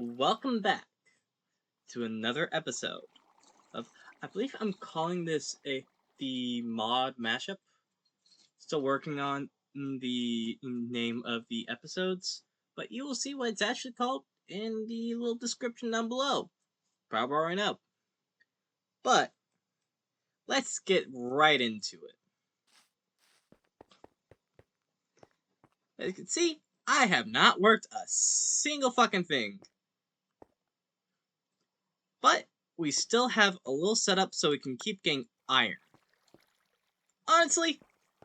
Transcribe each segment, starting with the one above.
Welcome back to another episode of, I believe I'm calling this the mod mashup. Still working on the name of the episodes, but you will see what it's actually called in the little description down below. Probably already know. But let's get right into it. As you can see, I have not worked a single fucking thing. But we still have a little setup so we can keep getting iron. Honestly,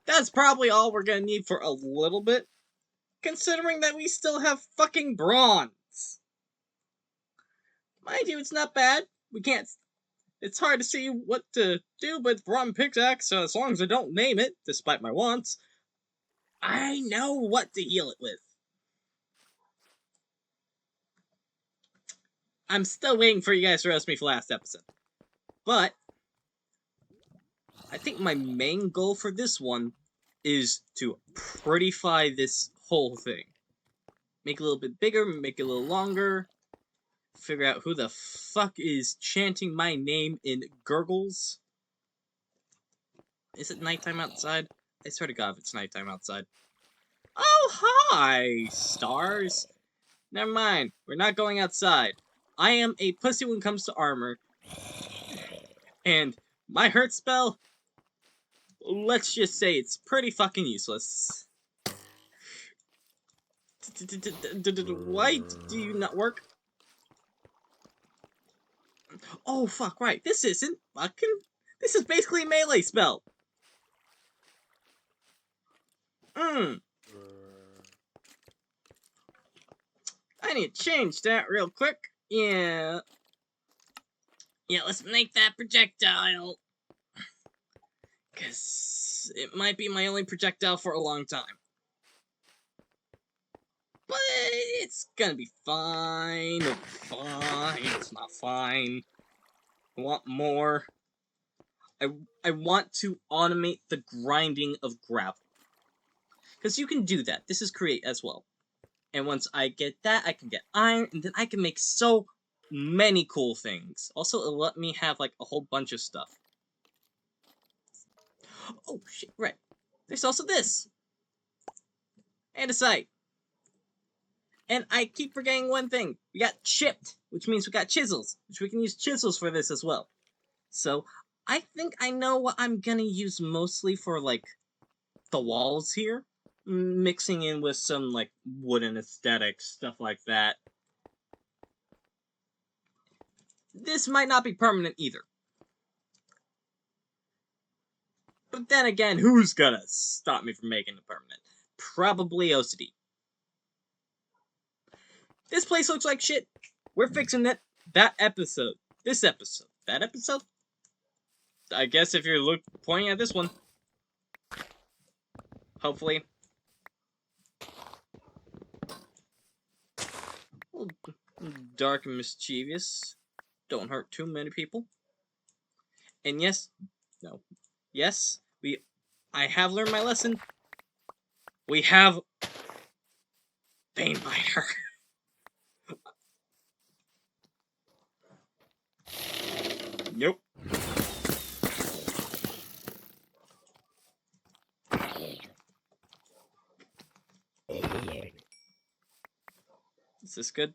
that's probably all we're gonna need for a little bit, considering that we still have fucking bronze. Mind you, it's not bad. We can't. It's hard to see what to do with bronze pickaxe, so as long as I don't name it, despite my wants, I know what to heal it with. I'm still waiting for you guys to roast me for last episode. But I think my main goal for this one is to prettify this whole thing. Make it a little bit bigger, make it a little longer, figure out who the fuck is chanting my name in gurgles. Is it nighttime outside? I swear to God if it's nighttime outside. Oh, hi, stars. Never mind, we're not going outside. I am a pussy when it comes to armor. And my hurt spell, let's just say it's pretty fucking useless. Why do you not work? Oh, fuck, right. This isn't fucking... This is basically a melee spell. I need to change that real quick. Yeah, let's make that projectile. Because it might be my only projectile for a long time. But it's gonna be fine. Fine. It's not fine. I want more. I want to automate the grinding of gravel. Because you can do that. This is create as well. And once I get that, I can get iron, and then I can make so many cool things. Also, it'll let me have, like, a whole bunch of stuff. Oh, shit, right. There's also this. And a sight. And I keep forgetting one thing. We got chipped, which means we got chisels, which we can use chisels for this as well. So, I think I know what I'm gonna use mostly for, like, the walls here. Mixing in with some, like, wooden aesthetics, stuff like that. This might not be permanent either. But then again, who's gonna stop me from making it permanent? Probably OCD. This place looks like shit. We're fixing it. That episode. This episode. That episode? I guess if you're pointing at this one. Hopefully. A little dark and mischievous. Don't hurt too many people. And yes. No. Yes. I have learned my lesson. We have Banebiter. Nope. Is this good?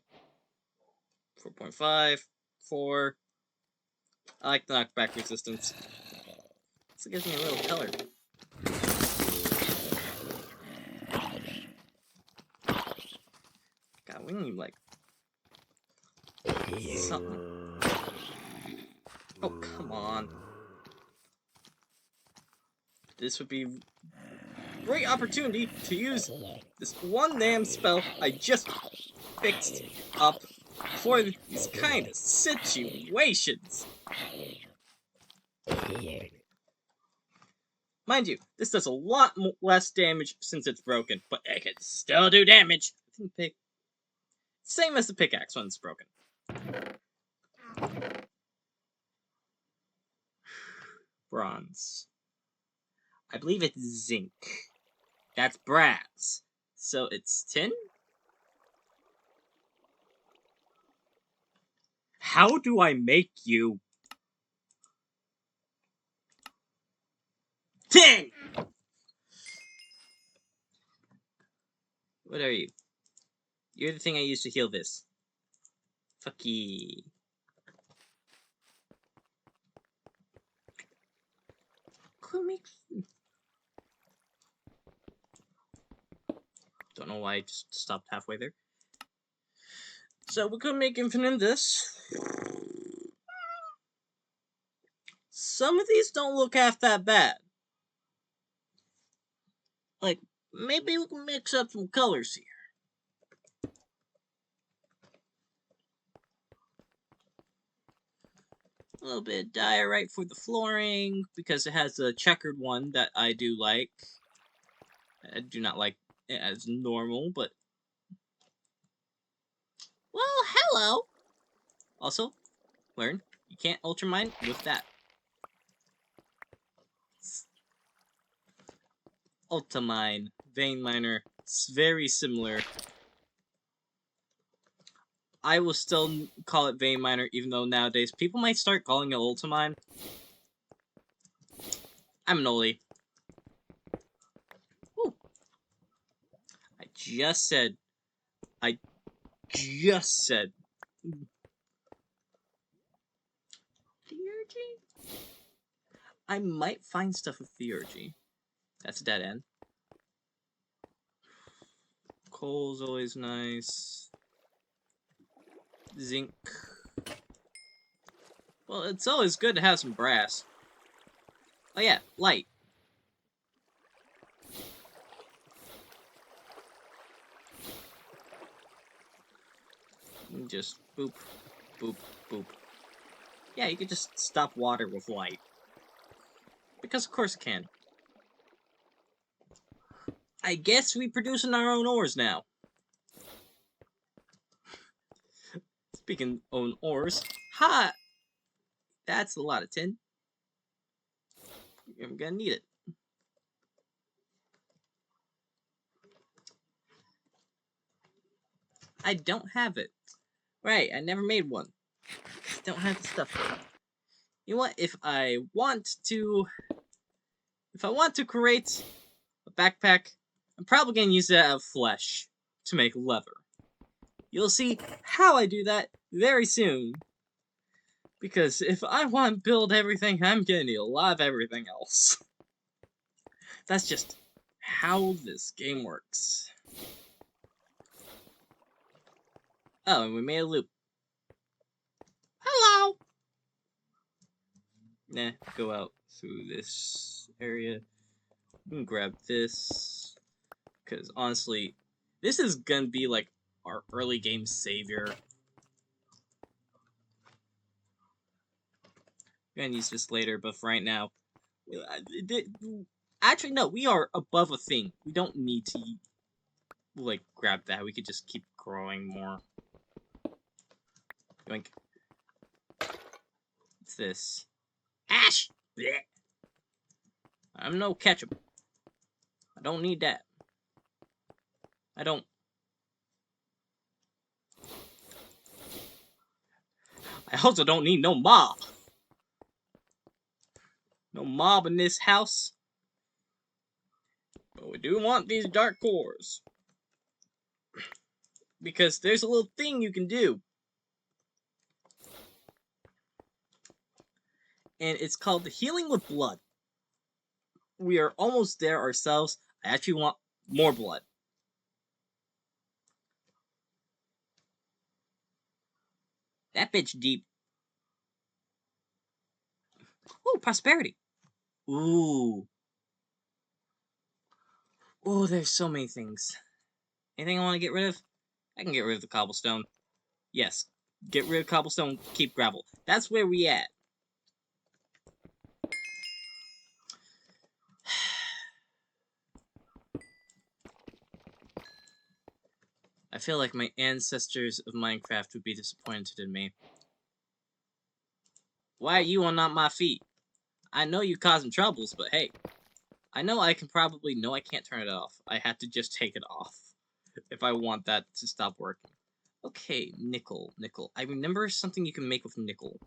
4.5. 4. I like the knockback resistance. This gives me a little color. God, we need, like, something. Oh, come on. This would be a great opportunity to use this one damn spell I just fixed up for these kind of situations. Mind you, this does a lot less damage since it's broken, but it can still do damage. Same as the pickaxe when it's broken. Bronze. I believe it's zinc. That's brass. So it's tin? How do I make you? Dang! What are you? You're the thing I used to heal this. Fuck ye. Could make... Don't know why I just stopped halfway there. So we could make infinite this. Some of these don't look half that bad. Like, maybe we can mix up some colors here. A little bit of diorite for the flooring, because it has a checkered one that I do like. I do not like it as normal, but... Well, hello! Also, learn, you can't ultramine with that. Ultramine, vein miner, it's very similar. I will still call it vein miner, even though nowadays people might start calling it ultramine. I'm an oldie. Woo. I just said. Theurgy? I might find stuff with theurgy. That's a dead end. Coal's always nice. Zinc. Well, it's always good to have some brass. Oh yeah, light. And just boop, boop, boop. Yeah, you could just stop water with light. Because of course it can. I guess we producing our own ores now. Speaking of own ores, ha! That's a lot of tin. I'm gonna need it. I don't have it. Right, I never made one. Don't have the stuff for it. You know what? If I want to create a backpack, I'm probably gonna use that of flesh to make leather. You'll see how I do that very soon. Because if I want to build everything, I'm gonna need a lot of everything else. That's just how this game works. Oh, and we made a loop. Hello! Nah, go out through this area. We can grab this. Because honestly, this is gonna be like our early game savior. We're gonna use this later, but for right now... Actually, no, we are above a thing. We don't need to, like, grab that. We could just keep growing more. Yoink. What's this? Ash! Blech. I'm no ketchup. I don't need that. I don't. I also don't need no mob. No mob in this house. But we do want these dark cores. Because there's a little thing you can do. And it's called the healing with blood. We are almost there ourselves. I actually want more blood. That bitch deep. Ooh, prosperity. Ooh. Oh, there's so many things. Anything I want to get rid of? I can get rid of the cobblestone. Yes. Get rid of cobblestone, keep gravel. That's where we at. I feel like my ancestors of Minecraft would be disappointed in me. Why are you on not my feet? I know you causing troubles, but hey. I know I can probably... No, I can't turn it off. I have to just take it off. If I want that to stop working. Okay, nickel. I remember something you can make with nickel.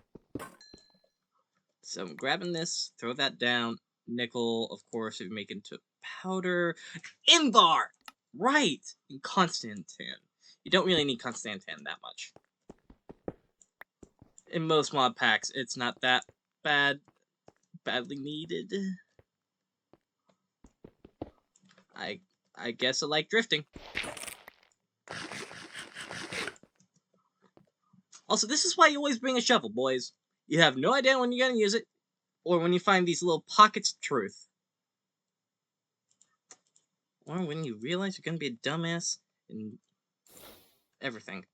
So I'm grabbing this, throw that down. Nickel, of course, we make into powder. Invar! Right! And Constantan. You don't really need Constantan that much. In most mod packs, it's not that badly needed. I guess I like drifting. Also, this is why you always bring a shovel, boys. You have no idea when you're gonna use it, or when you find these little pockets of truth. Or when you realize you're gonna be a dumbass and everything.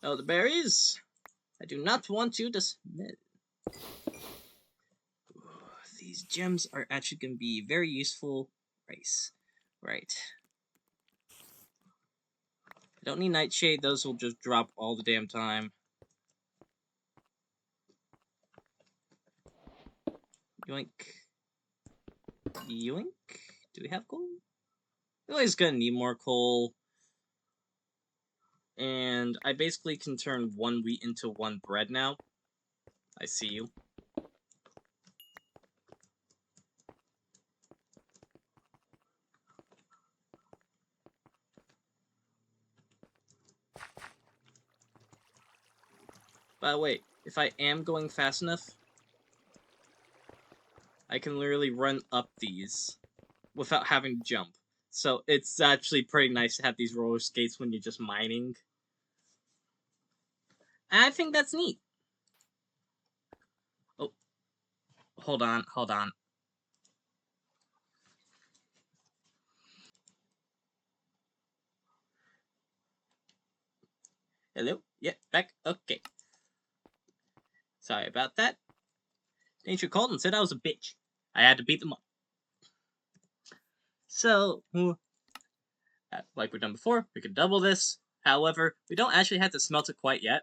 Elderberries, I do not want you to smell. These gems are actually gonna be very useful. Rice. Right. I don't need nightshade, those will just drop all the damn time. Yoink. Yoink. Do we have coal? We're always gonna need more coal. And I basically can turn one wheat into one bread now. I see you. By the way, if I am going fast enough, I can literally run up these without having to jump. So it's actually pretty nice to have these roller skates when you're just mining. And I think that's neat. Oh, hold on. Hello? Yeah, back. Okay. Sorry about that. Nature called and said I was a bitch. I had to beat them up. So, like we've done before, we can double this. However, we don't actually have to smelt it quite yet.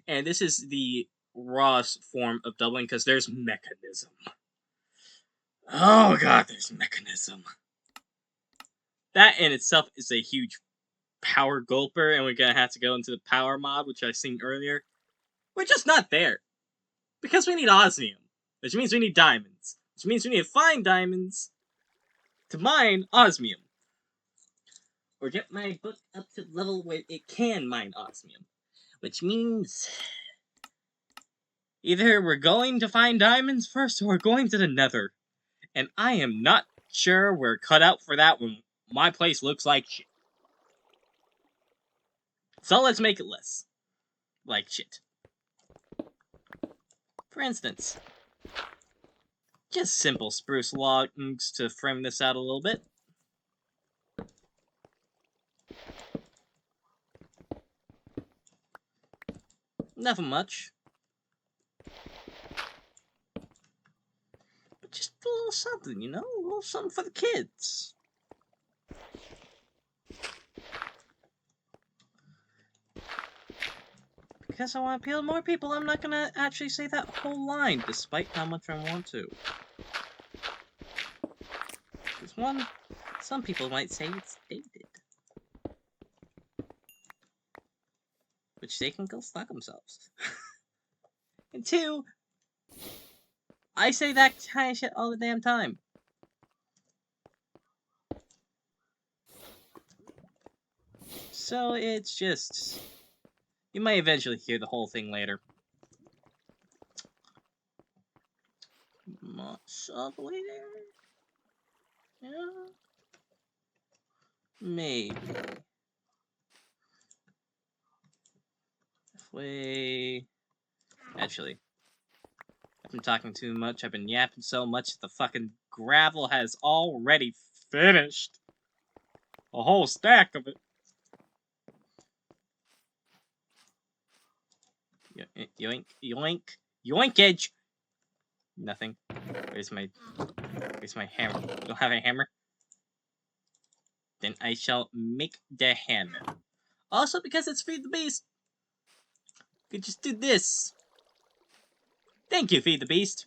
And this is the rawest form of doubling because there's mechanism. Oh god, there's mechanism. That in itself is a huge power gulper, and we're gonna have to go into the power mod, which I seen earlier. We're just not there. Because we need osmium, which means we need diamonds, which means we need to find diamonds to mine osmium. Or get my book up to the level where it can mine osmium. Which means either we're going to find diamonds first or we're going to the nether. And I am not sure we're cut out for that when my place looks like shit. So let's make it less like shit. For instance, just simple spruce logs to frame this out a little bit. Nothing much. But just a little something, you know? A little something for the kids. Because I want to appeal to more people, I'm not gonna actually say that whole line, despite how much I want to. Because one, some people might say it's dated. Which they can go fuck themselves. And two, I say that kind of shit all the damn time. So it's just... You might eventually hear the whole thing later. Much all the way there? Yeah. Maybe. Halfway... Actually, I've been talking too much, I've been yapping so much that the fucking gravel has already finished. A whole stack of it. Yoink, yoink, yoinkage! Nothing. Where's my hammer? You don't have a hammer? Then I shall make the hammer. Also, because it's Feed the Beast, you could just do this. Thank you, Feed the Beast.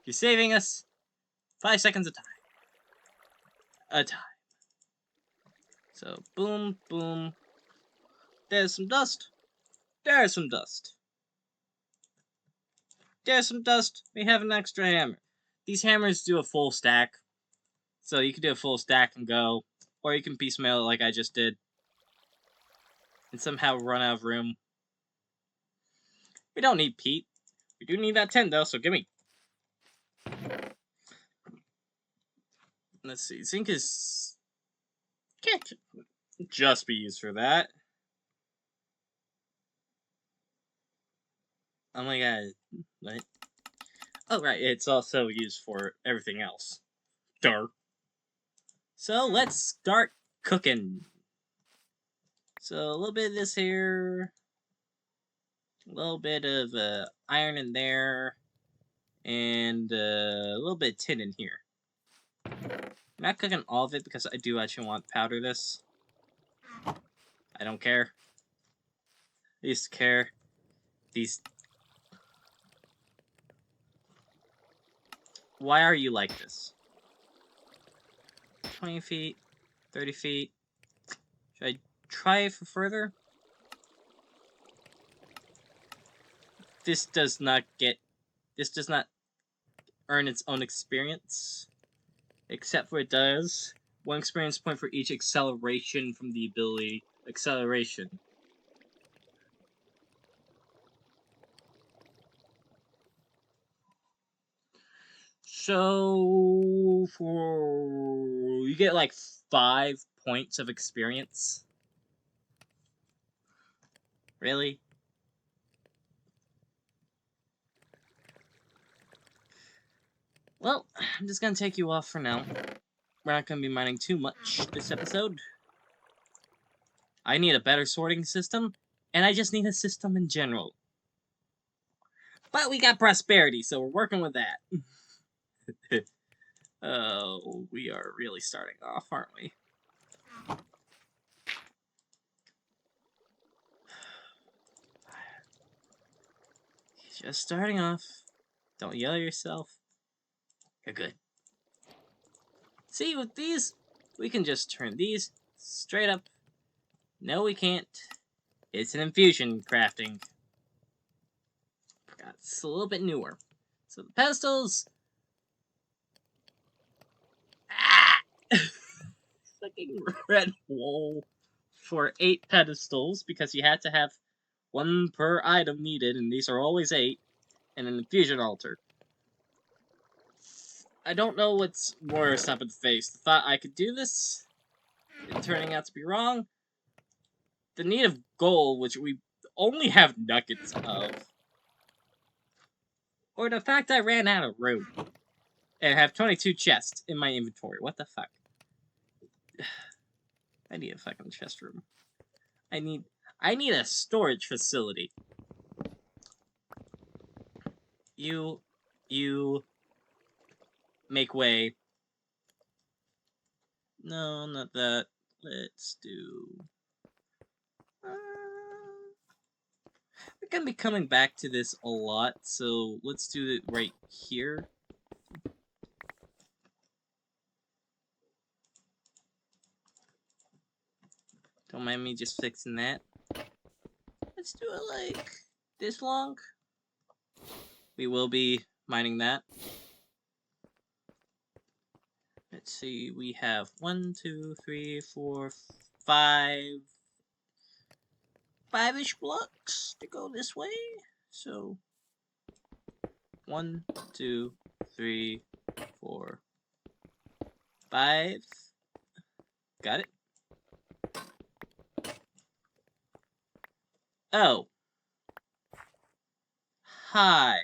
You're saving us. 5 seconds a time. So, boom, boom. There's some dust. There's some dust. There's some dust. We have an extra hammer. These hammers do a full stack. So you can do a full stack and go. Or you can piecemeal it like I just did. And somehow run out of room. We don't need peat. We do need that tin though, so gimme. Let's see. Zinc is... can't just be used for that. Oh my god. What? Oh right, it's also used for everything else. Dark. So let's start cooking. So a little bit of this here. A little bit of iron in there. And a little bit of tin in here. I'm not cooking all of it because I do actually want to powder this. I don't care. I used to care. These... Why are you like this? 20 feet, 30 feet. Should I try it for further? This does not earn its own experience. Except for it does. 1 experience point for each acceleration from the ability acceleration. So you get like 5 points of experience. Really? Well, I'm just gonna take you off for now. We're not gonna be mining too much this episode. I need a better sorting system, and I just need a system in general. But we got prosperity, so we're working with that. Oh, we are really starting off, aren't we? Just starting off. Don't yell at yourself. You're good. See, with these, we can just turn these straight up. No, we can't. It's an infusion crafting. Forgot, it's a little bit newer. So the pedestals... Ah! Fucking red wool for 8 pedestals, because you had to have 1 per item needed, and these are always 8, and an infusion altar. I don't know what's worse up in the face. The thought I could do this, and turning out to be wrong. The need of gold, which we only have nuggets of. Or the fact I ran out of room. And have 22 chests in my inventory. What the fuck? I need a fucking chest room. I need a storage facility. You make way. No, not that. Let's do... we're gonna be coming back to this a lot, so let's do it right here. Don't mind me just fixing that. Let's do it like this long. We will be mining that. Let's see, we have 1, 2, 3, 4, 5... 5-ish blocks to go this way. So 1, 2, 3, 4, 5. Got it. Oh. Hi.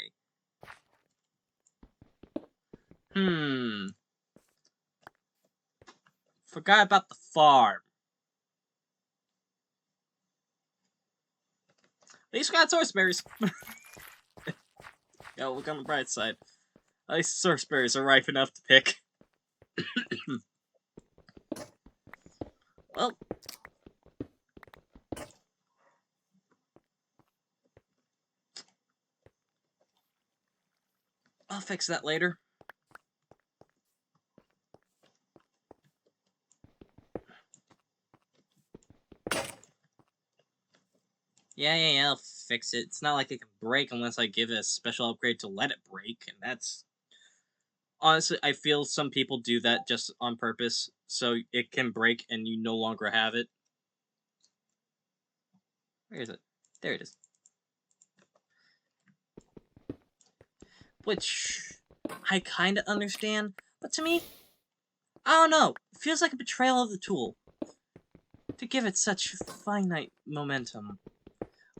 Forgot about the farm. At least we got source berries. Yo, look on the bright side. At least source berries are ripe enough to pick. Well. I'll fix that later. Yeah, I'll fix it. It's not like it can break unless I give it a special upgrade to let it break, and that's... Honestly, I feel some people do that just on purpose, so it can break and you no longer have it. Where is it? There it is. Which I kinda understand, but to me, I don't know. It feels like a betrayal of the tool to give it such finite momentum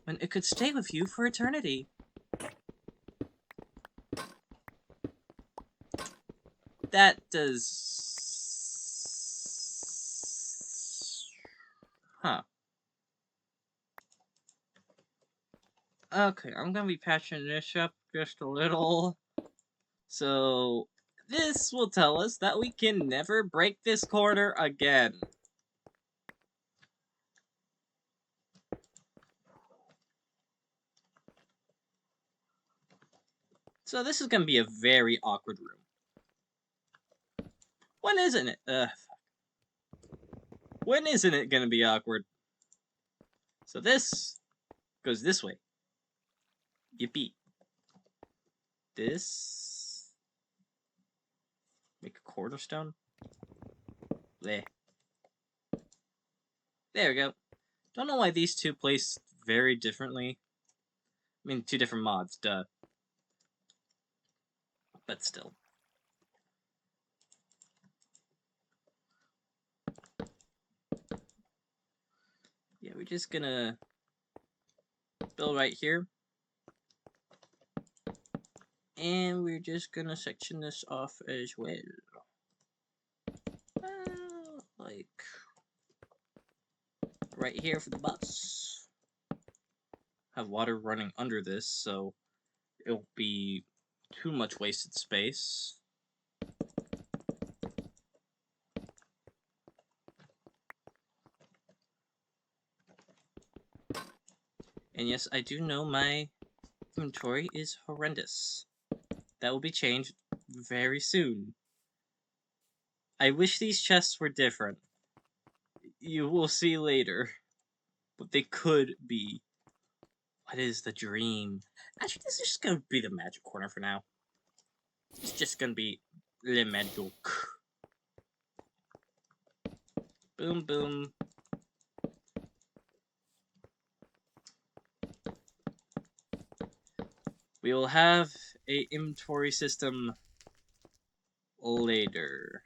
when it could stay with you for eternity. That does... Huh. Okay, I'm gonna be patching this up just a little. So, this will tell us that we can never break this corner again. So this is gonna be a very awkward room. When isn't it? When isn't it gonna be awkward? So this goes this way. Yippee. This... Make a cornerstone? Bleh. There we go. Don't know why these two place very differently. I mean, two different mods, duh. But still. Yeah, we're just gonna build right here. And we're just gonna section this off as well. Like... right here for the bus. Have water running under this, so it'll be too much wasted space. And yes, I do know my inventory is horrendous. That will be changed very soon. I wish these chests were different. You will see later. But they could be. What is the dream? Actually, this is just gonna be the magic corner for now. It's just gonna be le magic. Boom, boom. We will have a inventory system later.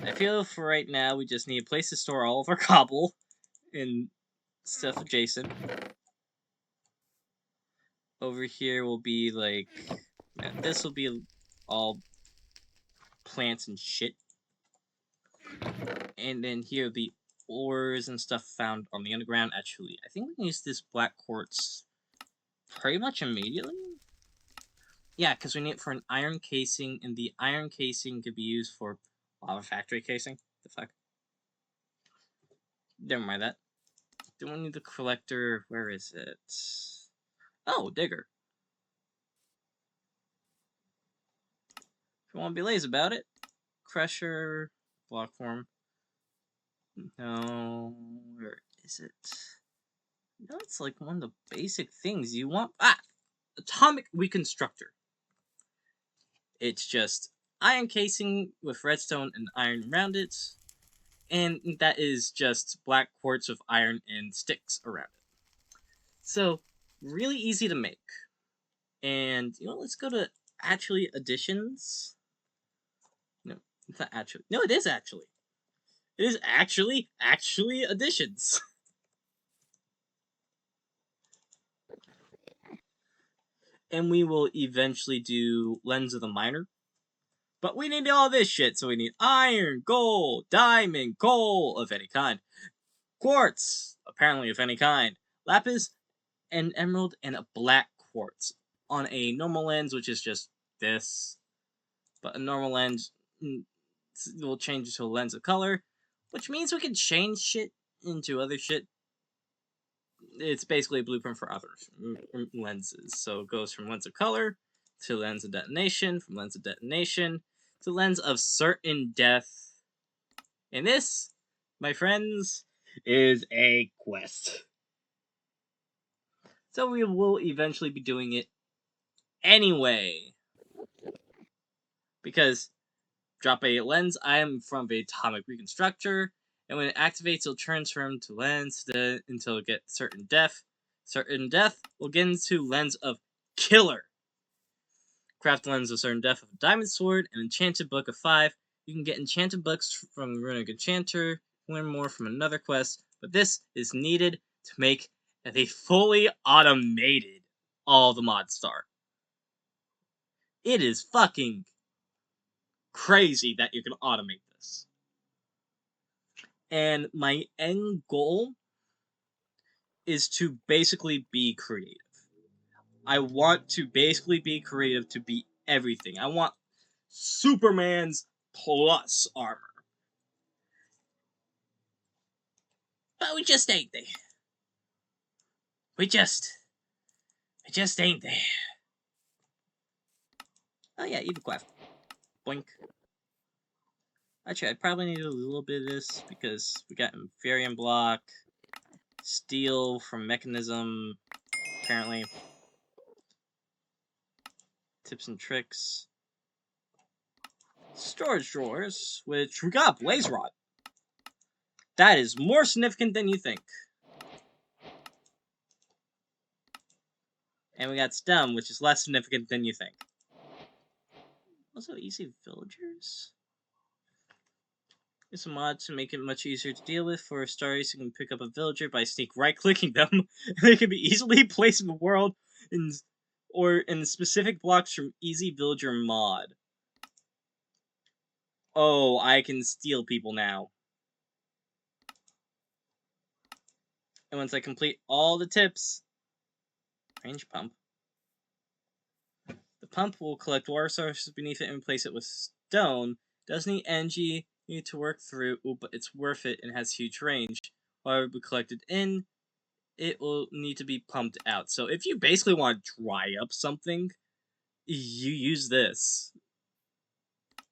I feel for right now we just need a place to store all of our cobble and stuff adjacent. Over here will be like... yeah, this will be all plants and shit. And then here will be ores and stuff found on the underground. Actually, I think we can use this black quartz pretty much immediately. Yeah, because we need it for an iron casing, and the iron casing could be used for lava factory casing. The fuck? Never mind that. Don't we need the collector? Where is it? Oh, digger. If you want to be lazy about it, crusher, block form. No, where is it? No, it's like one of the basic things you want. Ah! Atomic Reconstructor. It's just iron casing with redstone and iron around it. And that is just black quartz with iron and sticks around it. So, really easy to make. And, you know, let's go to actually additions. No, it's not actually. No, it is actually. It is actually additions. And we will eventually do Lens of the Miner. But we need all this shit, so we need iron, gold, diamond, coal of any kind, quartz, apparently of any kind, lapis, an emerald, and a black quartz on a normal lens, which is just this. But a normal lens will change it to a lens of color, which means we can change shit into other shit. It's basically a blueprint for other lenses. So it goes from lens of color to lens of detonation, from lens of detonation to lens of certain death. And this my friends, is a quest. So we will eventually be doing it anyway. Because drop a lens item from the atomic reconstructor, and when it activates, it'll transform to lens until it gets certain death. Certain death will get into lens of killer. Craft lens of certain death of diamond sword and enchanted book of 5. You can get enchanted books from the runic enchanter, learn more from another quest, but this is needed to make the fully automated all the mod star. It is fucking crazy that you can automate this. And my end goal is to basically be creative. I want to basically be creative to be everything. I want Superman's plus armor. But we just ain't there. We just ain't there. Oh yeah, even craft. Boink. Actually, I probably need a little bit of this because we got Inferium block, steel from mechanism, apparently. Tips and tricks. Storage drawers, which we got Blaze Rod. That is more significant than you think. And we got STEM, which is less significant than you think. Also, easy villagers. It's a mod to make it much easier to deal with. For starters, you can pick up a villager by sneak right-clicking them, and they can be easily placed in the world or in specific blocks from Easy Villager mod. Oh, I can steal people now. And once I complete all the tips, range pump. The pump will collect water sources beneath it and replace it with stone. Doesn't need energy, you need to work through, but it's worth it and has huge range. Water will be collected in, it will need to be pumped out. So if you basically want to dry up something, you use this.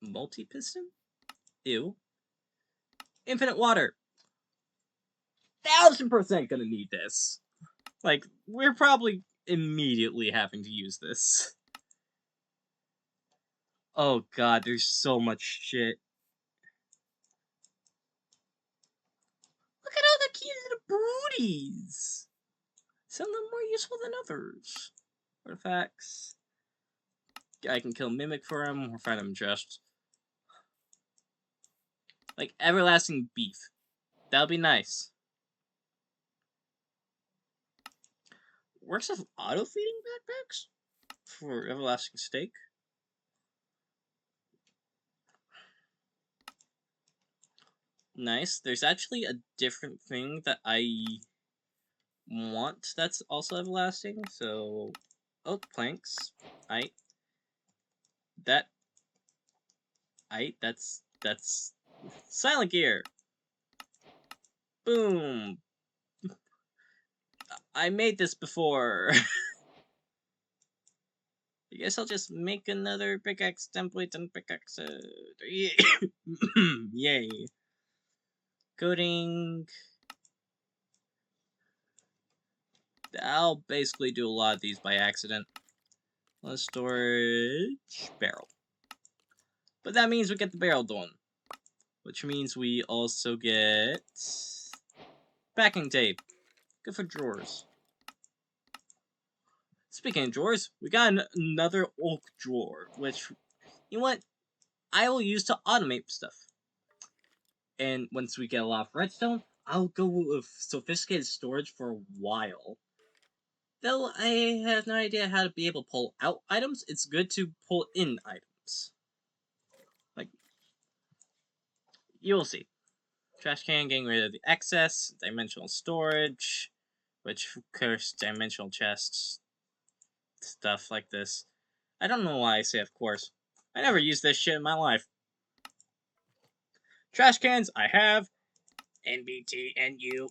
Multi-piston? Ew. Infinite water. 1000% gonna need this. Like, we're probably immediately having to use this. Oh god, there's so much shit. Look at all the cute little booties! Some of them more useful than others. Artifacts. I can kill Mimic for him, or find him just. Like, everlasting beef. That'll be nice. Works with auto-feeding backpacks? For everlasting steak? Nice. There's actually a different thing that I want that's also everlasting, so oak planks. That's silent gear. Boom. I made this before. I guess I'll just make another pickaxe template and pickaxe. Yay. Coding. I'll basically do a lot of these by accident. Let's storage barrel. But that means we get the barrel done. Which means we also get backing tape. Good for drawers. Speaking of drawers, we got another oak drawer, which, you know what, I will use to automate stuff. And once we get a lot of redstone, I'll go with sophisticated storage for a while. Though I have no idea how to be able to pull out items, it's good to pull in items. Like, you'll see. Trash can, getting rid of the excess, dimensional storage, which of course, dimensional chests, stuff like this. I don't know why I say of course. I never used this shit in my life. Trash cans, I have. NBT and you.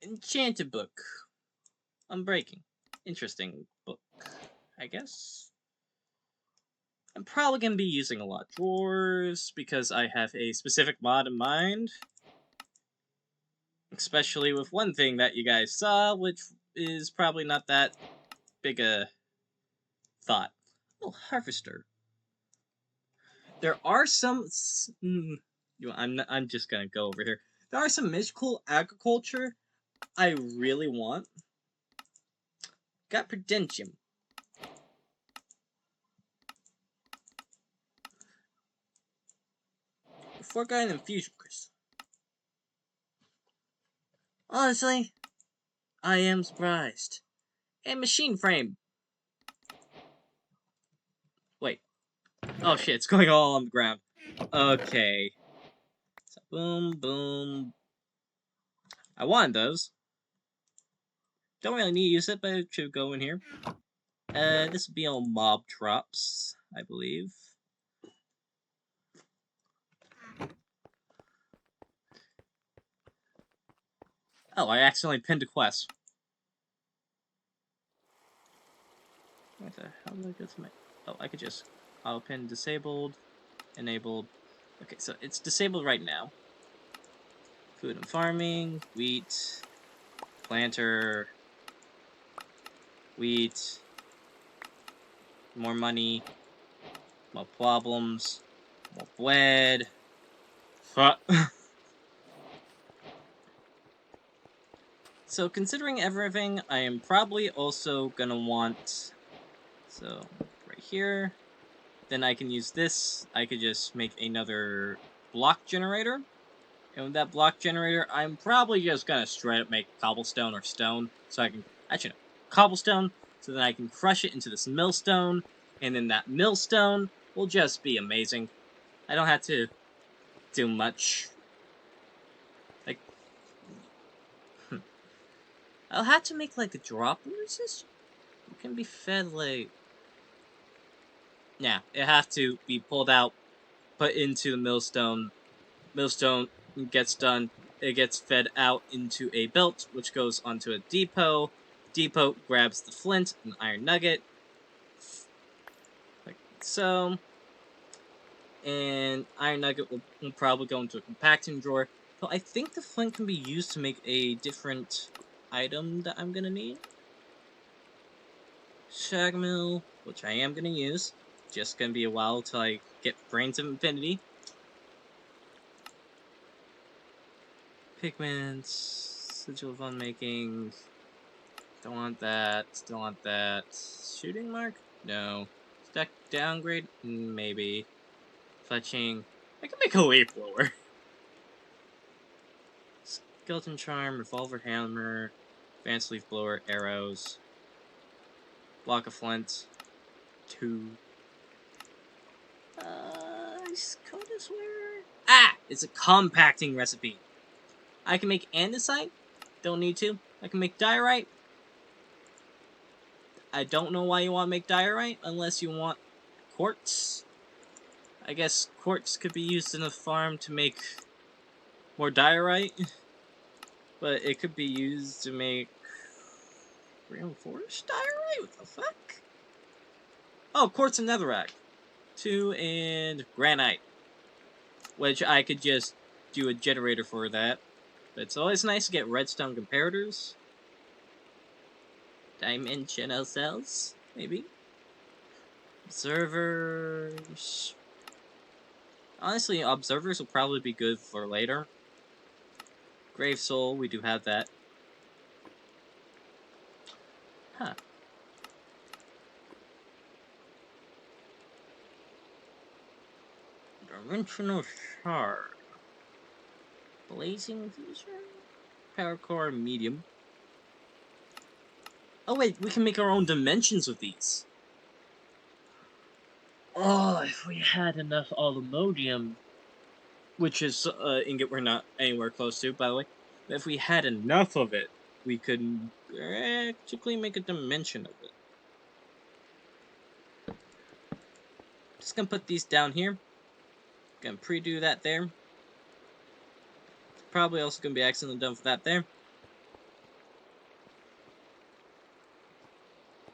Enchanted book. Unbreaking. Interesting book, I guess. I'm probably going to be using a lot of drawers because I have a specific mod in mind. Especially with one thing that you guys saw, which is probably not that big a thought. Oh, harvester. There are some... I'm just going to go over here. There are some mystical agriculture I really want. Got Prudentium. Before got an infusion crystal. Honestly, I am surprised. And machine frame. Wait. Oh shit, it's going all on the ground. Okay. So boom, boom. I wanted those. Don't really need to use it, but it should go in here. This would be all mob drops, I believe. Oh, I accidentally pinned a quest. What the hell did I go to my... Oh, I could just auto pin disabled, enabled. Okay, so it's disabled right now. Food and farming, wheat, planter, wheat, more money, more problems, more bread. Fuck. So considering everything, I am probably also gonna want... So, right here. Then I can use this. I could just make another block generator. And with that block generator, I'm probably just gonna straight up make cobblestone or stone. So I can... Actually, no. Cobblestone. So then I can crush it into this millstone. And then that millstone will just be amazing. I don't have to do much. Like... I'll have to make, like, the droppers. It can be fed, like... Yeah, it has to be pulled out, put into the millstone. Millstone gets done. It gets fed out into a belt, which goes onto a depot. Depot grabs the flint and iron nugget. Like so. And iron nugget will probably go into a compacting drawer. So I think the flint can be used to make a different item that I'm gonna need. Shag mill, which I am gonna use. Just gonna be a while till I get Brains of Infinity. Pigments, sigil of unmaking. Don't want that. Don't want that. Shooting mark? No. Stack downgrade? Maybe. Fletching. I can make a leaf blower. Skeleton charm, revolver hammer, advanced leaf blower, arrows. Block of flint. 2. Scodus where? Ah! It's a compacting recipe. I can make andesite. Don't need to. I can make diorite. I don't know why you want to make diorite unless you want quartz. I guess quartz could be used in a farm to make more diorite. But it could be used to make reinforced diorite? What the fuck? Oh, quartz and netherrack. 2 and granite. Which I could just do a generator for that. But it's always nice to get redstone comparators. Dimensional cells, maybe. Observers. Honestly, observers will probably be good for later. Grave soul, we do have that. Huh. Dimensional shard. Blazing fusion? Power core medium. Oh wait, we can make our own dimensions with these. Oh, if we had enough aluminium, which is ingot we're not anywhere close to, by the way. But if we had enough of it, we could practically make a dimension of it. Just gonna put these down here. Gonna pre-do that there. Probably also gonna be accidentally done for that there.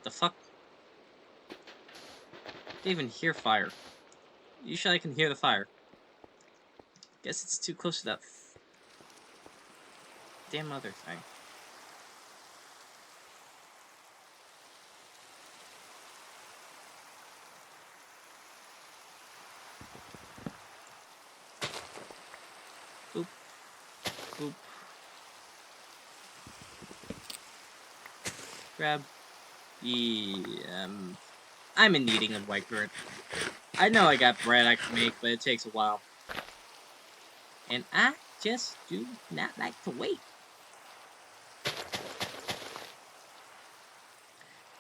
The fuck? Can't even hear fire. Usually I can hear the fire. Guess it's too close to that damn other thing. Boop. Boop. Grab. Yeah, I'm in needing of white bread. I know I got bread I can make, but it takes a while. And I just do not like to wait.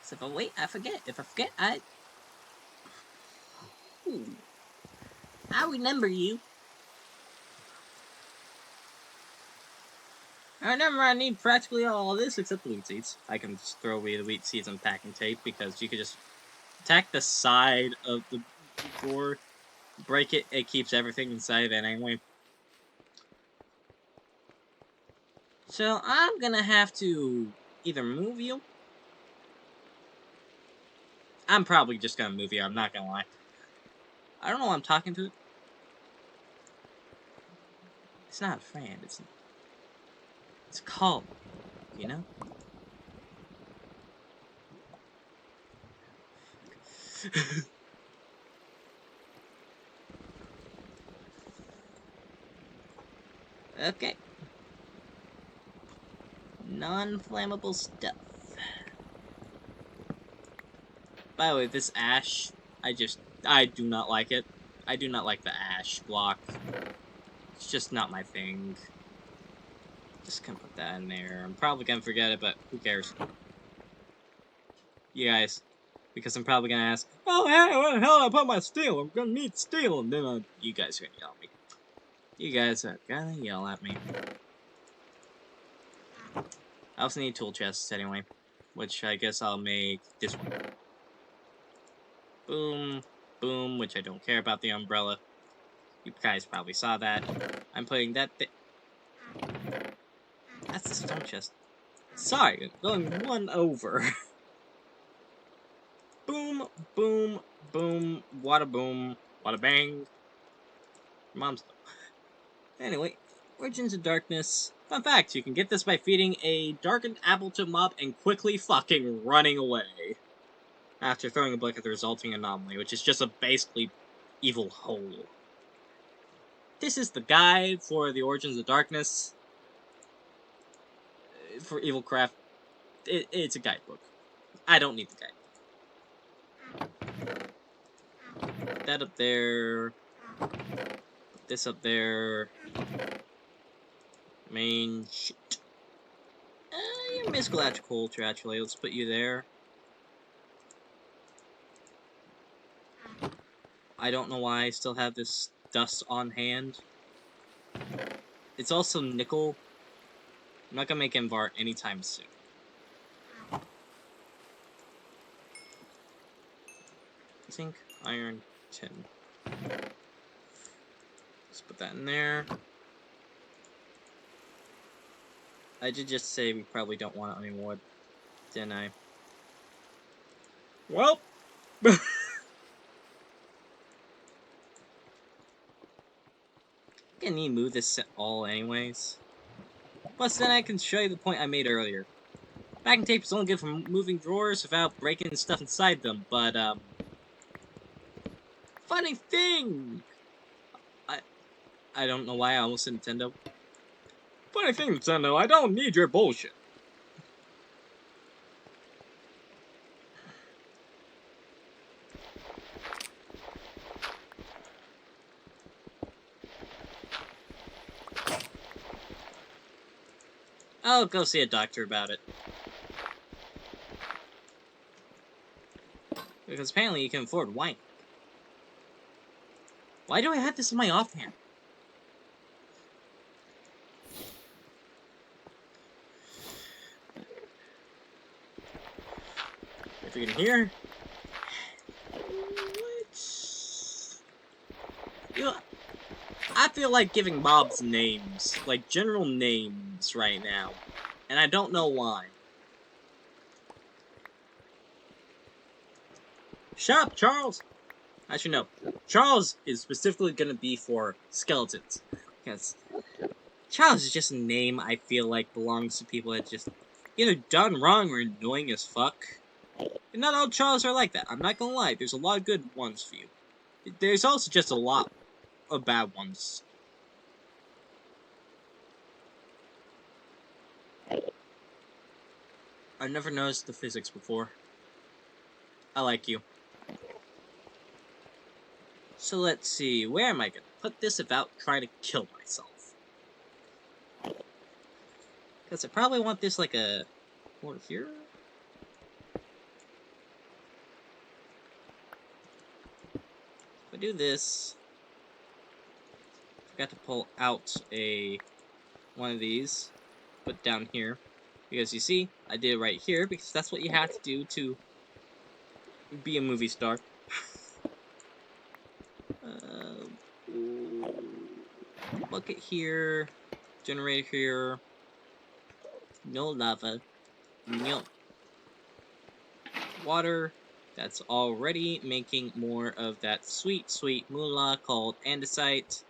So if I wait, I forget. If I forget, Ooh. I remember you. I remember I need practically all of this except the wheat seeds. I can just throw away the wheat seeds and packing tape because you could just attack the side of the drawer, break it, it keeps everything inside of it anyway. So I'm gonna have to either move you. I'm probably just gonna move you, I'm not gonna lie. I don't know why I'm talking to it. It's not a friend, it's a call, you know? Okay. Non-flammable stuff. By the way, this ash, I do not like it. I do not like the ash block. It's just not my thing. Just gonna put that in there. I'm probably gonna forget it, but who cares? You guys. Because I'm probably gonna ask, oh, hey, where the hell did I put my steel? I'm gonna need steel. And then you guys are gonna yell at me. You guys are gonna yell at me. I also need tool chests anyway. Which I guess I'll make this one. Boom. Boom. Which I don't care about the umbrella. You guys probably saw that. I'm putting that That's the stone chest. Sorry, going one over. Boom, boom, boom, wada boom, wada bang. Mom's. Anyway, Origins of Darkness. Fun fact, you can get this by feeding a darkened apple to a mob and quickly fucking running away. After throwing a blick at the resulting anomaly, which is just a basically evil hole. This is the guide for the Origins of Darkness. For Evil Craft. It's a guidebook. I don't need the guide. Put that up there. Put this up there. Main shit. You're mystical agriculture, actually. Let's put you there. I don't know why I still have this dust on hand. It's also nickel. I'm not gonna make Envar anytime soon. Zinc, iron, tin. Let's put that in there. I did just say we probably don't want any wood, didn't I? Well. I need to move this all anyways. Plus then I can show you the point I made earlier. Packing tape is only good for moving drawers without breaking stuff inside them, but funny thing! I don't know why I almost said Nintendo. Funny thing, Nintendo, I don't need your bullshit. I'll go see a doctor about it. Because apparently you can afford wine. Why do I have this in my offhand? If you can hear... You know, I feel like giving mobs names. Like, general names right now. And I don't know why. Shut up, Charles! Actually, no. Charles is specifically going to be for skeletons. Because Charles is just a name I feel like belongs to people that just either done wrong or annoying as fuck. And not all Charles are like that. I'm not gonna lie, there's a lot of good ones for you. There's also just a lot of bad ones. I've never noticed the physics before. I like you. So let's see, where am I gonna put this without trying to kill myself? Because I probably want this like a... over here? If I do this... Forgot to pull out one of these. Put down here. Because you see, I did it right here, because that's what you have to do to be a movie star. Bucket here, generator here, no lava, no water. That's already making more of that sweet, sweet moolah called andesite.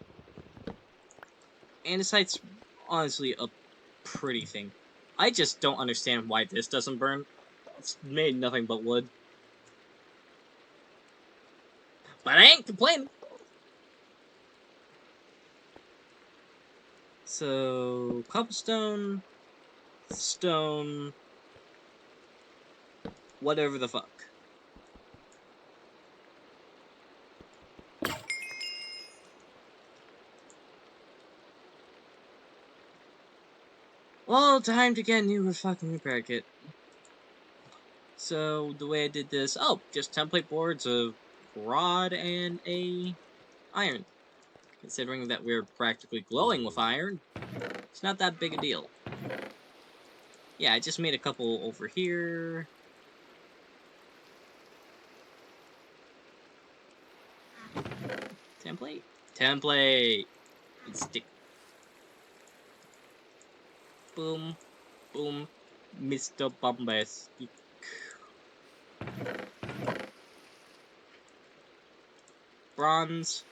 Andesite's honestly a pretty thing. I just don't understand why this doesn't burn. It's made nothing but wood. But I ain't complaining. So, cobblestone, stone, whatever the fuck. Well, time to get a new fucking repair kit. So, the way I did this, oh, just template boards of rod and a iron. Considering that we're practically glowing with iron, it's not that big a deal. Yeah, I just made a couple over here. Template? Template! And stick. Boom. Boom. Mr. Bombastic. Bronze.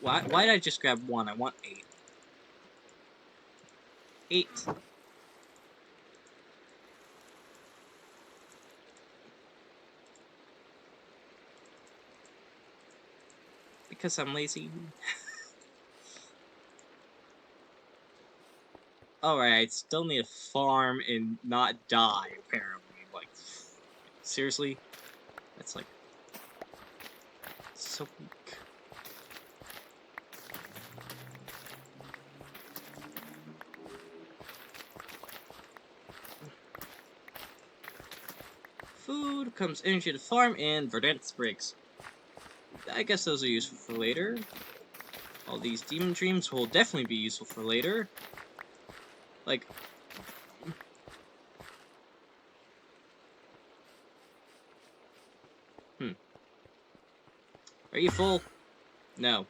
Why did I just grab one? I want 8. 8. Because I'm lazy. Alright, I still need to farm and not die, apparently. Like, seriously? That's like... so weak. Food comes energy to farm and verdant sprigs. I guess those are useful for later. All these demon dreams will definitely be useful for later. Like... Are you full? No.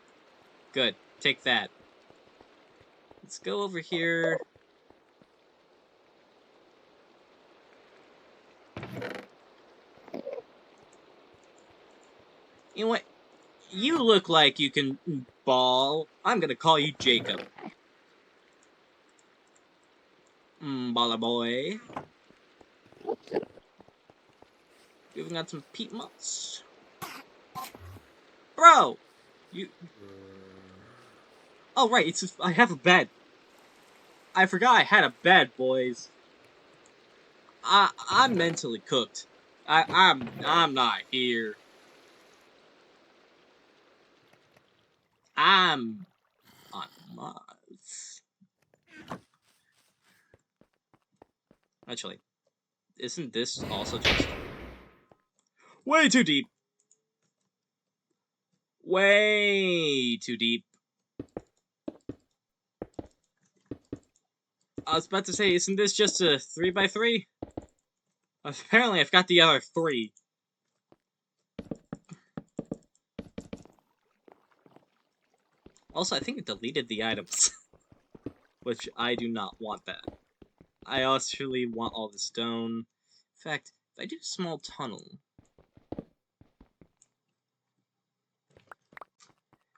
Good. Take that. Let's go over here. You know what? You look like you can ball. I'm gonna call you Jacob. Baller boy. We've got some peat moss. Bro! You... Oh, right, it's just, I have a bed. I forgot I had a bed, boys. I'm mentally cooked. I'm not here. I'm on Mars. Actually, isn't this also just way too deep? Way too deep. I was about to say, isn't this just a 3x3? Apparently, I've got the other 3. Also, I think it deleted the items. Which, I do not want that. I actually want all the stone. In fact, if I do a small tunnel...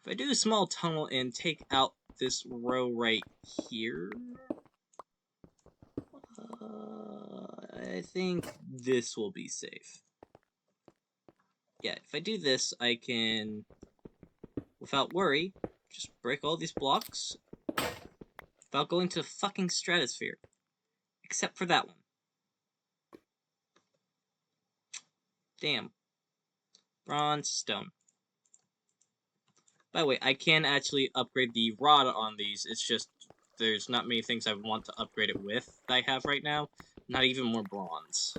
If I do a small tunnel and take out this row right here, I think this will be safe. Yeah, if I do this, I can, without worry, just break all these blocks without going to the fucking stratosphere. Except for that one. Damn. Bronze, stone. By the way, I can actually upgrade the rod on these. It's just there's not many things I want to upgrade it with that I have right now. Not even more bronze.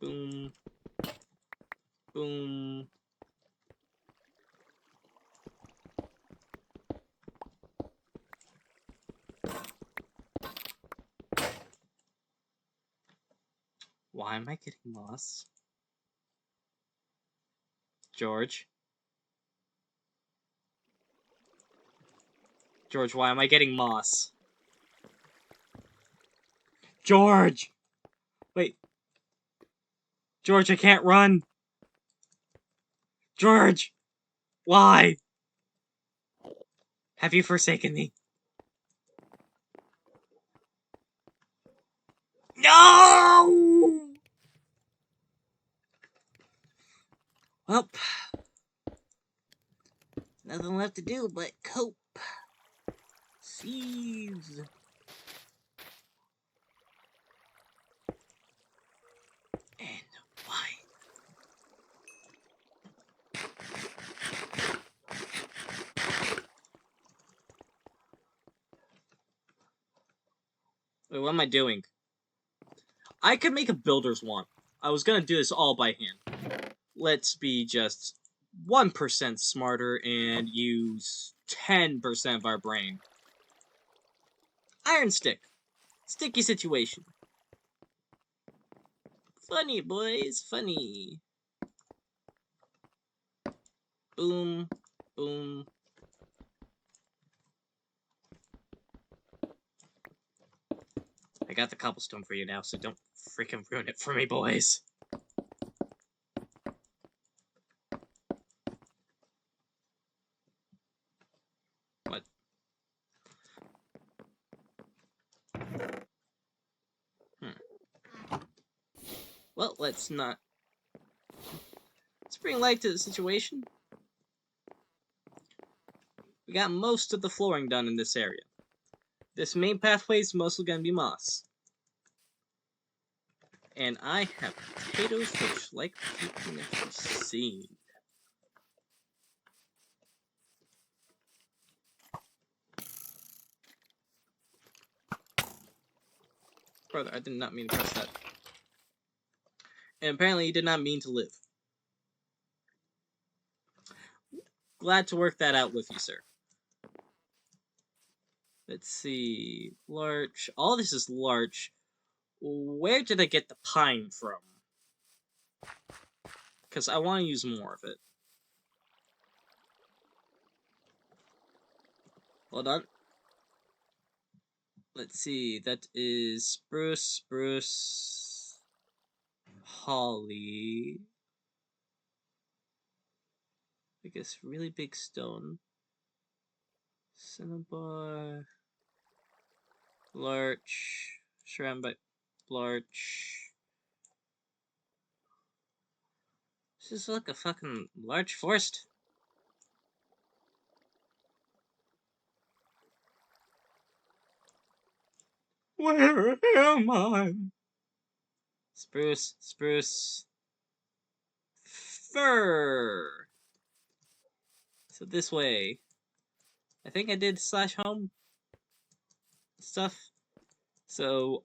Boom. Boom. Why am I getting moss? George? George, why am I getting moss? George! Wait. George, I can't run! George! Why? Have you forsaken me? No! Well, nothing left to do but cope. Seeds. And wine. Wait, what am I doing? I could make a builder's wand. I was gonna do this all by hand. Let's be just 1% smarter and use 10% of our brain. Iron stick. Sticky situation. Funny, boys. Funny. Boom. Boom. I got the cobblestone for you now, so don't freaking ruin it for me, boys. What? Well, let's bring light to the situation. We got most of the flooring done in this area. This main pathway is mostly going to be moss. And I have potatoes which like keeping it seen. Brother, I did not mean to press that. And apparently you did not mean to live. Glad to work that out with you, sir. Let's see. Larch. All this is larch. Where did I get the pine from? Because I want to use more of it. Hold on. Let's see. That is spruce, holly. I guess really big stone. Cinnabar. Larch. Shrambic. Larch. This is like a fucking large forest. Where am I? Spruce. Fir. So this way. I think I did /home stuff. So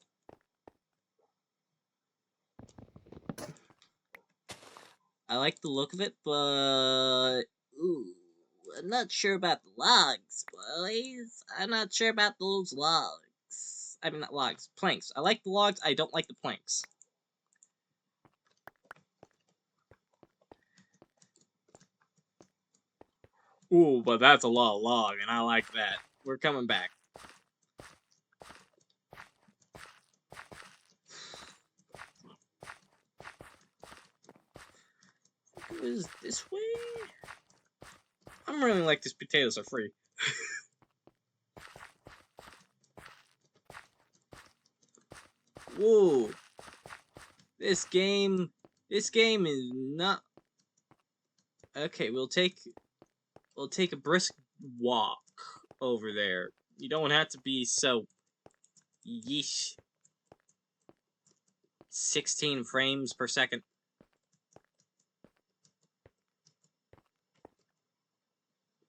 I like the look of it, but ooh, I'm not sure about the logs, boys. I'm not sure about those logs. I mean, not logs, planks. I like the logs, I don't like the planks. Ooh, but that's a lot of log, and I like that. We're coming back. Is this way? I'm really like these potatoes are free. Whoa. This game is not... Okay, we'll take a brisk walk over there. You don't have to be so... Yeesh. 16 frames per second.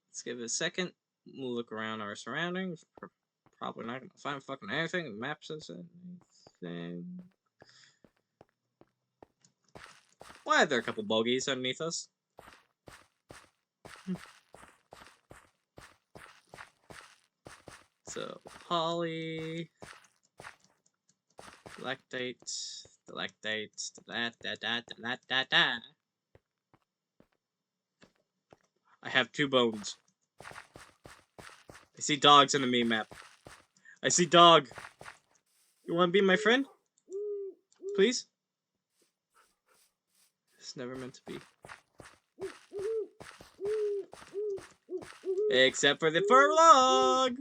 Let's give it a second. We'll look around our surroundings. Probably not gonna find fucking anything. The map says anything. Why are there a couple bogeys underneath us? So, Holly, Delectate, da. I have 2 bones. I see dogs in the meme map. I see dog. You want to be my friend? Please? It's never meant to be. Except for the fur log!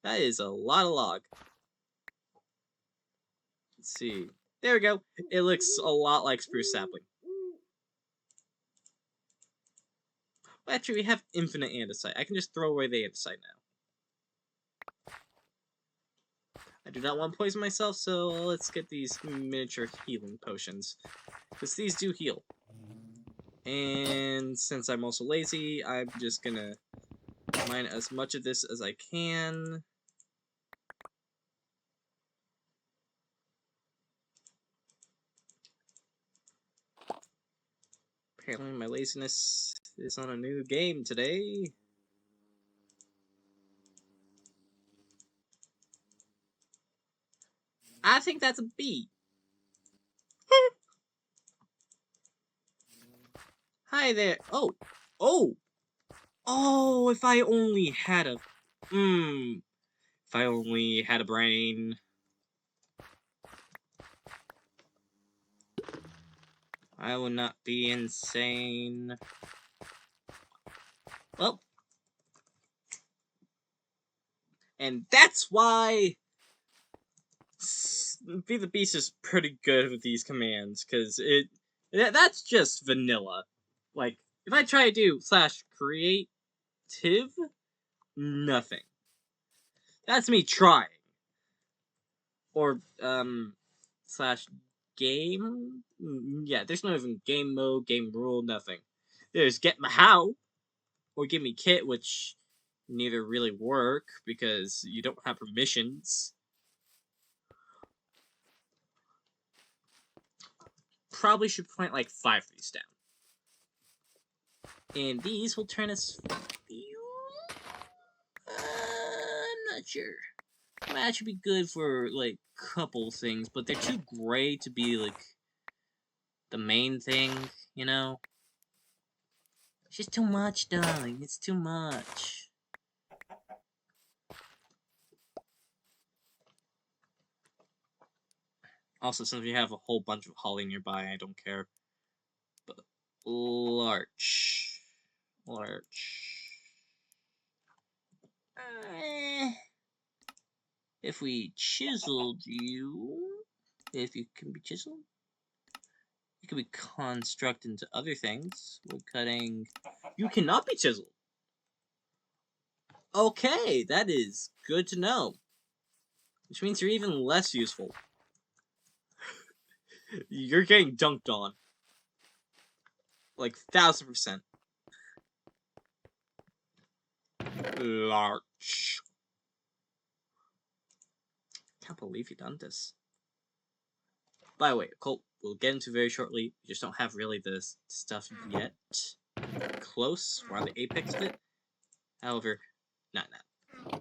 That is a lot of log. Let's see. There we go. It looks a lot like spruce sapling. Well, actually, we have infinite andesite. I can just throw away the andesite now. I do not want to poison myself, so let's get these miniature healing potions. Because these do heal. And since I'm also lazy, I'm just gonna mine as much of this as I can. Apparently my laziness is on a new game today. I think that's a bee. Hi there. Oh. Oh. Oh, if I only had a... if I only had a brain. I would not be insane. Well. And that's why... Be the Beast is pretty good with these commands, because that's just vanilla. Like, if I try to do /creative, nothing. That's me trying. Or, /game? Yeah, there's no even game mode, game rule, nothing. There's get my how, or give me kit, which neither really work, because you don't have permissions. Probably should plant like 5 of these down. And these will turn us... I'm not sure. Might actually be good for, like, couple things, but they're too gray to be, like, the main thing, you know? It's just too much, darling. It's too much. Also, since we have a whole bunch of holly nearby, I don't care. But, larch. If we chiseled you... If you can be chiseled? You can be constructed into other things. Wood cutting. You cannot be chiseled. Okay, that is good to know. Which means you're even less useful. You're getting dunked on. Like, 1000%. Larch. Can't believe you done this. By the way, Colt, we'll get into very shortly. We just don't have really the stuff yet. Close. We're on the apex of it. However, not now.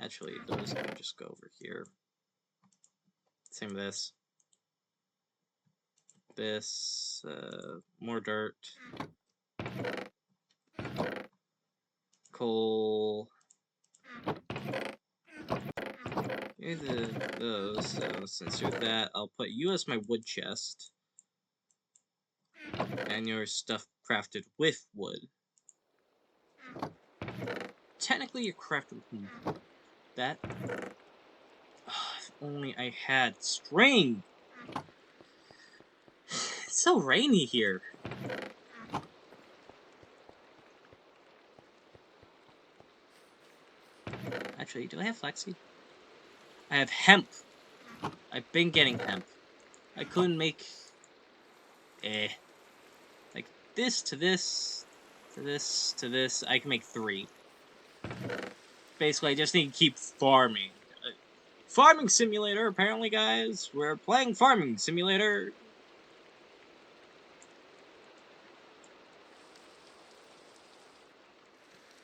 Actually, those can just go over here. Same with this. This, more dirt. Coal. Those, so since you're that, I'll put you as my wood chest. and your stuff crafted with wood. Technically, you're crafted with that. Oh, if only I had string. It's so rainy here. Actually, do I have flaxseed? I have hemp. I've been getting hemp. I couldn't make... Like, this to this, to this, to this, I can make 3. Basically, I just need to keep farming. Farming Simulator, apparently, guys. We're playing Farming Simulator.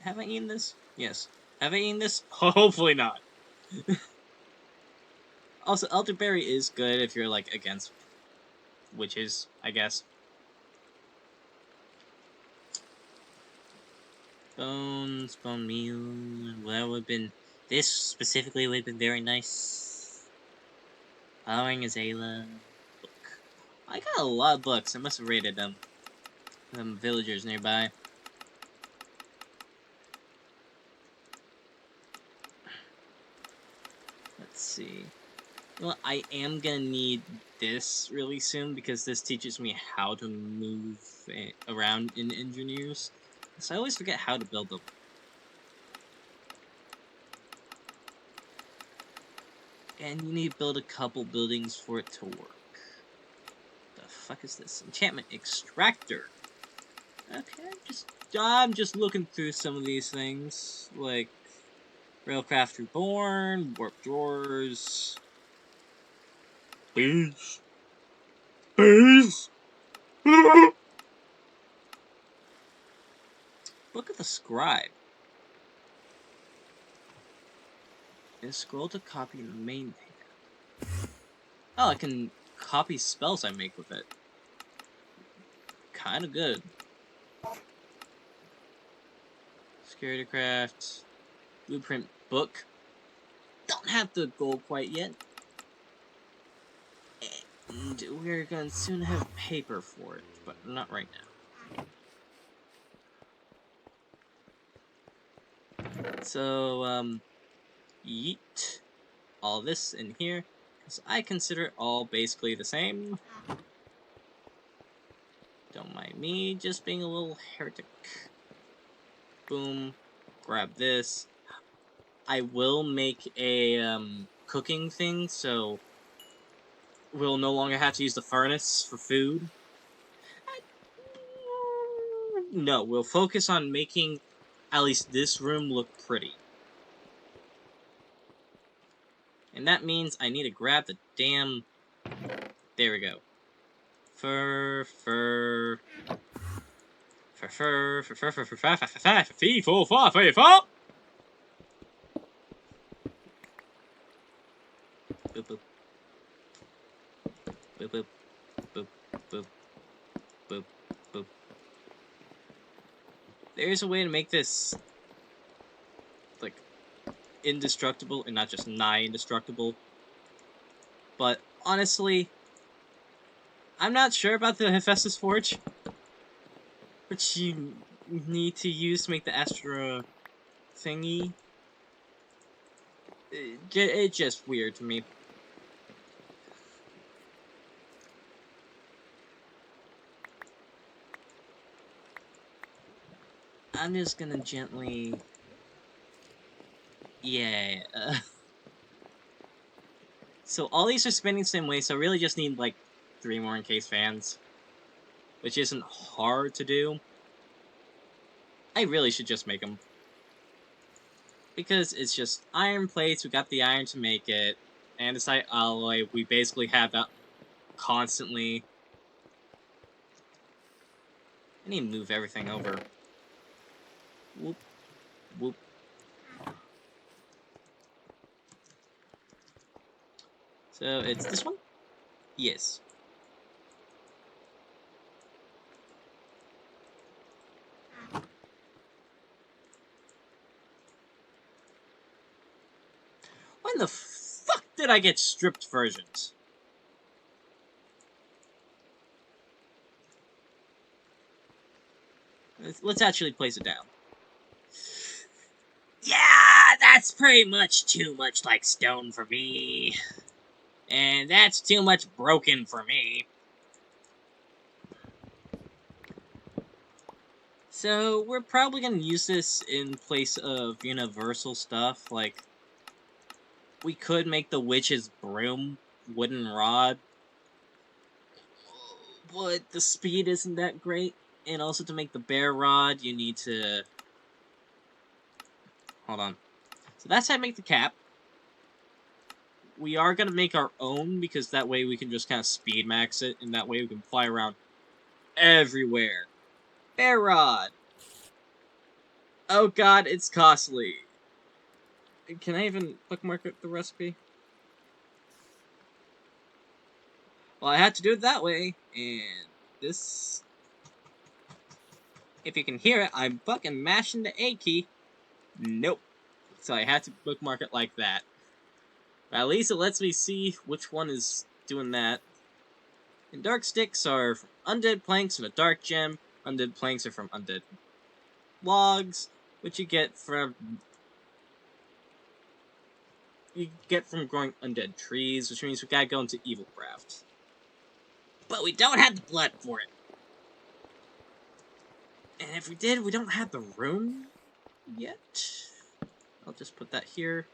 Have I eaten this? Yes. Have I eaten this? Hopefully not. Also, elderberry is good if you're, like, against witches, I guess. Bones, bone meal, well, that would have been... This specifically would have been very nice. Following Azala. Book. I got a lot of books. I must have raided them. Some villagers nearby. Let's see. Well, I am gonna need this really soon because this teaches me how to move around in engineers. So I always forget how to build them. And you need to build a couple buildings for it to work. The fuck is this? Enchantment extractor. Okay, I'm just looking through some of these things, like Railcraft Reborn, Warp Drawers. Please. Please. Book of the Scribe. And scroll to copy the main tab. Oh, I can copy spells I make with it. Kinda good. Security craft. Blueprint book. Don't have the gold quite yet. And we're gonna soon have paper for it, but not right now. So, yeet all this in here, because I consider it all basically the same. Don't mind me just being a little heretic. Boom. Grab this. I will make a, cooking thing, so we'll no longer have to use the furnace for food. No, we'll focus on making at least this room look pretty. And that means I need to grab the damn... There we go. Fur, fee, fo, fa, fe, fa. Boop, boop. Boop, boop. Boop, boop. Boop, boop. There's a way to make this, like, indestructible and not just nigh indestructible. But, honestly, I'm not sure about the Hephaestus Forge, which you need to use to make the Astra thingy. It's just weird to me. I'm just gonna gently... Yeah. So all these are spinning the same way, so I really just need, like, 3 more encased fans. Which isn't hard to do. I really should just make them. Because it's just iron plates, we got the iron to make it. Andesite alloy, we basically have that constantly. I need to move everything over. Whoop. Whoop. So, it's this one? Yes. When the fuck did I get stripped versions? Let's actually place it down. Yeah, that's pretty much too much like stone for me. And that's too much broken for me. So, we're probably gonna use this in place of universal stuff, like... We could make the witch's broom wooden rod. But the speed isn't that great. And also to make the bear rod, you need to... Hold on. So that's how I make the cap. We are going to make our own, because that way we can just kind of speed max it, and that way we can fly around everywhere. Bear rod! Oh god, it's costly. Can I even bookmark the recipe? Well, I had to do it that way, and this... If you can hear it, I'm fucking mashing the A key. Nope. So I had to bookmark it like that. But at least it lets me see which one is doing that. And dark sticks are from undead planks and a dark gem. Undead planks are from undead logs, which you get from growing undead trees, which means we gotta go into evil craft. But we don't have the blood for it. And if we did, we don't have the rune yet. I'll just put that here.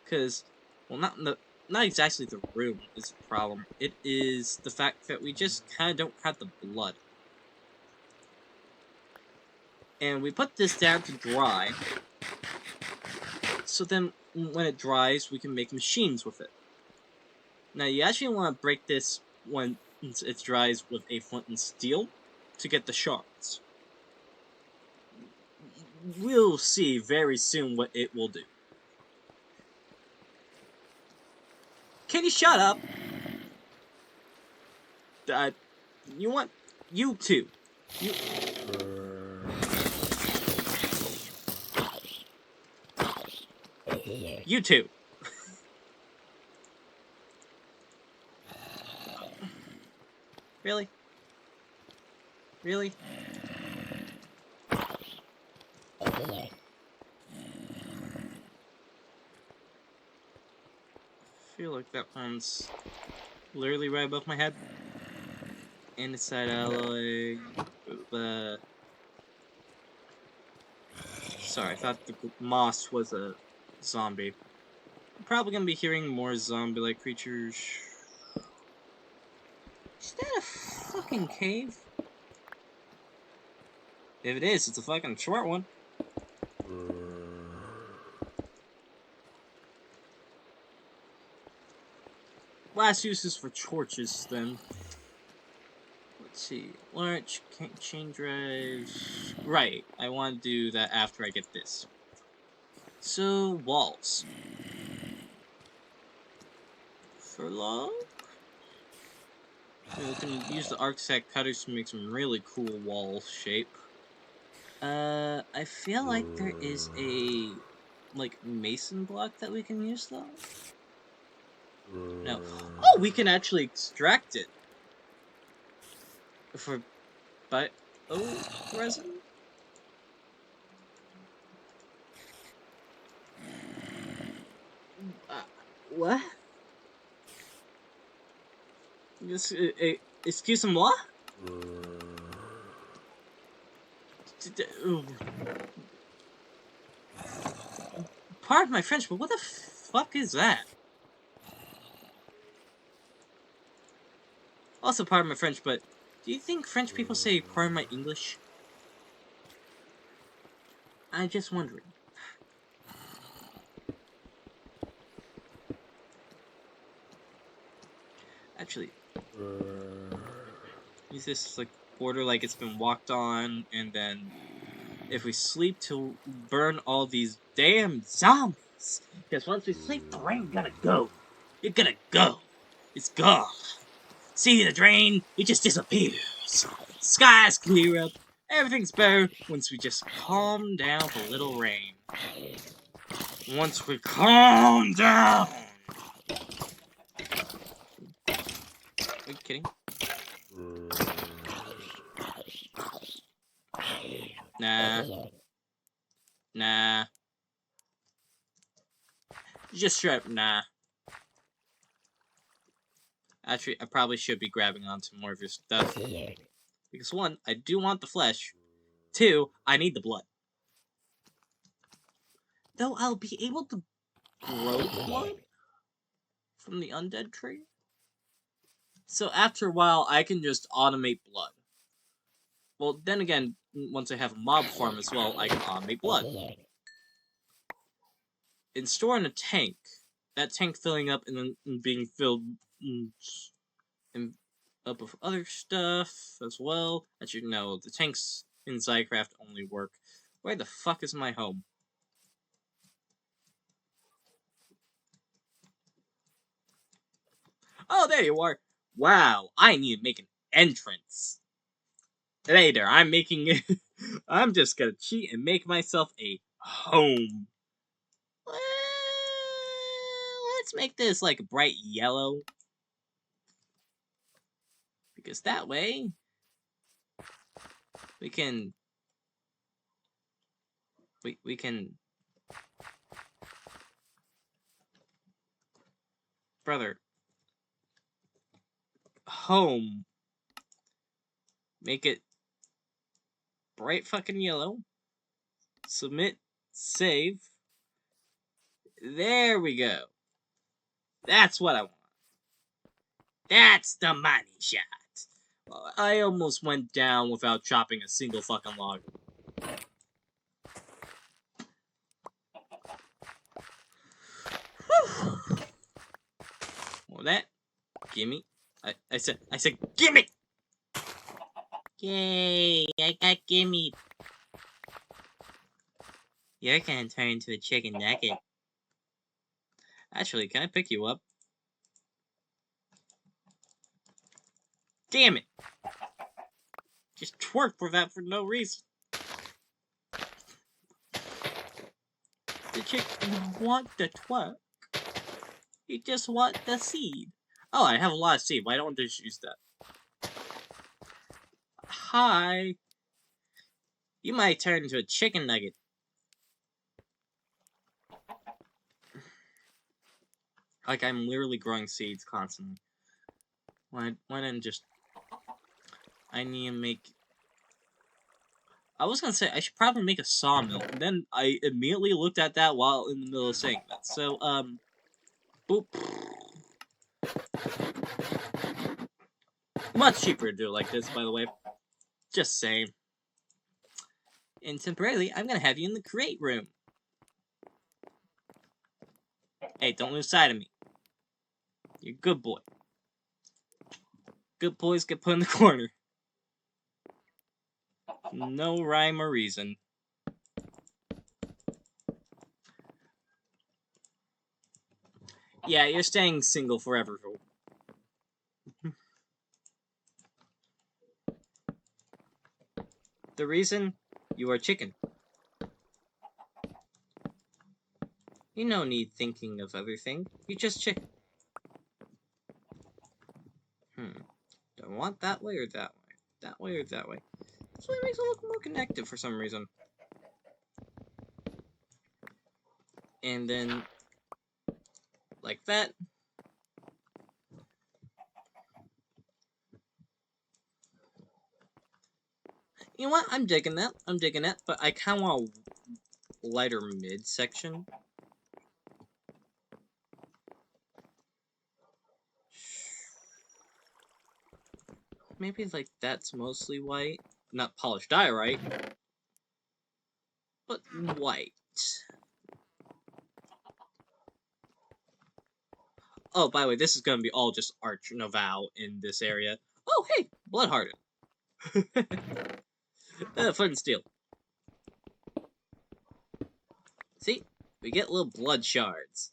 Because, well, not exactly the rune is the problem. It is the fact that we just kind of don't have the blood. And we put this down to dry. So then, when it dries, we can make machines with it. Now, you actually want to break this when it dries with a flint and steel to get the shards. We'll see very soon what it will do. Can you shut up? You want... You too. You too. Really? Really? I feel like that one's literally right above my head. Inside alloy. Sorry, I thought the moss was a zombie. I'm probably gonna be hearing more zombie-like creatures. Is that a fucking cave? If it is, it's a fucking short one. Last uses for torches, then. Let's see. Large chain drives. Right, I want to do that after I get this. So, walls. For log? So we can use the architect cutters to make some really cool wall shape. I feel like there is a, like, mason block that we can use, though. No. Oh, we can actually extract it. For resin? What? Excuse-moi? Pardon my French, but what the fuck is that? Also, pardon my French, but do you think French people say pardon my English? I'm just wondering. Actually, use this like border like it's been walked on, and then if we sleep to burn all these damn zombies. Because once we sleep, the rain gonna go. It's gonna go. It's gone. See the drain? It just disappears. Skies clear up. Everything's better once we just calm down for a little rain. Once we calm down. Are you kidding? Nah. Nah. Just straight up, nah. Actually, I probably should be grabbing onto more of your stuff. Because 1, I do want the flesh. 2, I need the blood. Though I'll be able to grow blood from the undead tree. So after a while, I can just automate blood. Well, then again, once I have a mob farm as well, I can automate blood. And store in a tank. That tank filling up and then being filled up with other stuff as well. As you know, the tanks in Zycraft only work. Where the fuck is my home? Oh, there you are. Wow, I need to make an entrance. Later, I'm making it. I'm just gonna cheat and make myself a home. Well, let's make this like bright yellow. Because that way, we can... We can... Brother. Home. Make it bright fucking yellow. Submit. Save. There we go. That's what I want. That's the money shot. I almost went down without chopping a single fucking log. Well, that. Gimme. I said, gimme! Yay, I got gimme. You're gonna turn into a chicken nugget. Actually, can I pick you up? Damn it! Just twerk for that for no reason. The chick doesn't want the twerk. You just want the seed. Oh, I have a lot of seed. Why don't I just use that? Hi. You might turn into a chicken nugget. Like, I'm literally growing seeds constantly. Why didn't just... I need to make... I was gonna say, I should probably make a sawmill. And then I immediately looked at that while in the middle of saying that. So, boop. Much cheaper to do it like this, by the way. Just saying. And temporarily, I'm gonna have you in the create room. Hey, don't lose sight of me. You're a good boy. Good boys get put in the corner. No rhyme or reason. Yeah, you're staying single forever. The reason? You are chicken. You no need thinking of everything. You just chicken. Do I want that way or that way? That way or that way? This way makes it look more connected for some reason. And then... like that. You know what? I'm digging that. But I kind of want a lighter mid-section. Maybe, like, that's mostly white. Not polished diorite. But white. Oh, by the way, this is gonna be all just Arch Noval in this area. Oh, hey! Blood Hardened. Foot and Steel. See? We get little blood shards.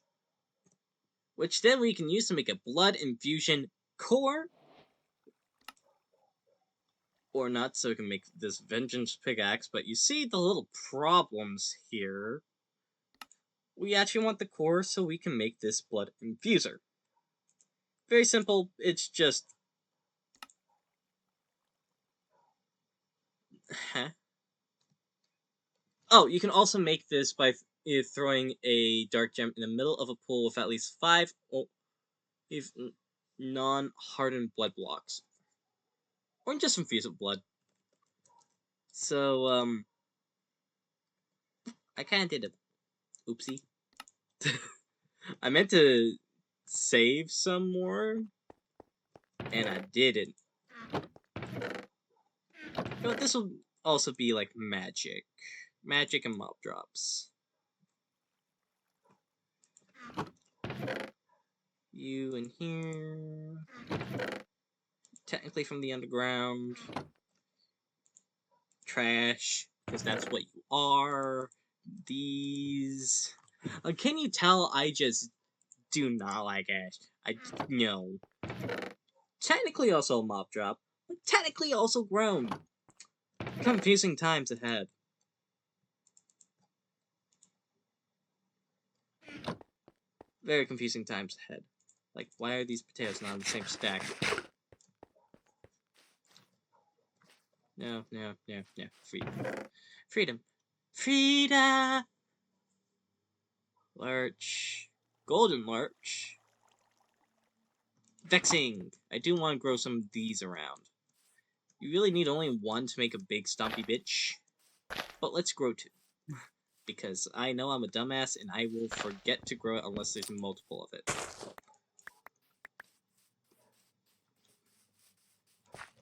Which then we can use to make a blood infusion core. Or not, so we can make this vengeance pickaxe. But you see the little problems here. We actually want the core so we can make this blood infuser. Very simple, it's just... Huh? Oh, you can also make this by throwing a dark gem in the middle of a pool with at least 5 non-hardened blood blocks. Or just infuse with blood. So, I kinda did it. Oopsie. I meant to save some more, and I didn't. But this will also be like magic. Magic and mob drops. You in here. Technically from the underground. Trash, because that's what you are. These. Can you tell I just do not like Ash? No. Technically also a mob drop, but technically also ground. Confusing times ahead. Very confusing times ahead. Like, why are these potatoes not on the same stack? No. Freedom. Freedom. Frida! Lurch. Golden Lurch. Vexing. I do want to grow some of these around. You really need only one to make a big stompy bitch. But let's grow 2. Because I know I'm a dumbass and I will forget to grow it unless there's multiple of it.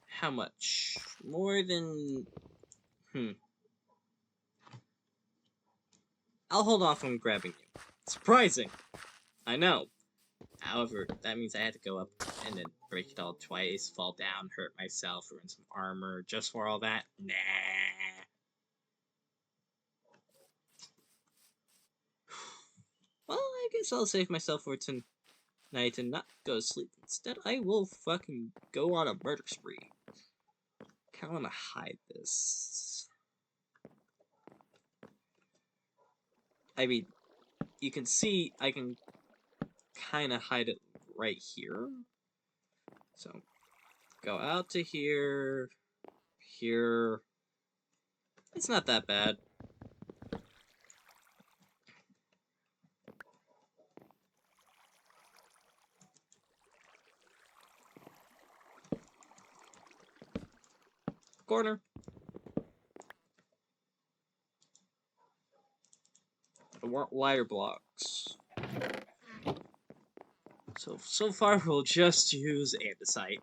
How much? More than... I'll hold off on grabbing you. Surprising! I know. However, that means I had to go up and then break it all twice, fall down, hurt myself, ruin some armor, just for all that? Nah. Well, I guess I'll save myself for tonight and not go to sleep. Instead, I will fucking go on a murder spree. Kinda wanna hide this. I mean, you can see I can kinda hide it right here. So, go out to here, here. It's not that bad. Corner. I want wire blocks. So far we'll just use andesite.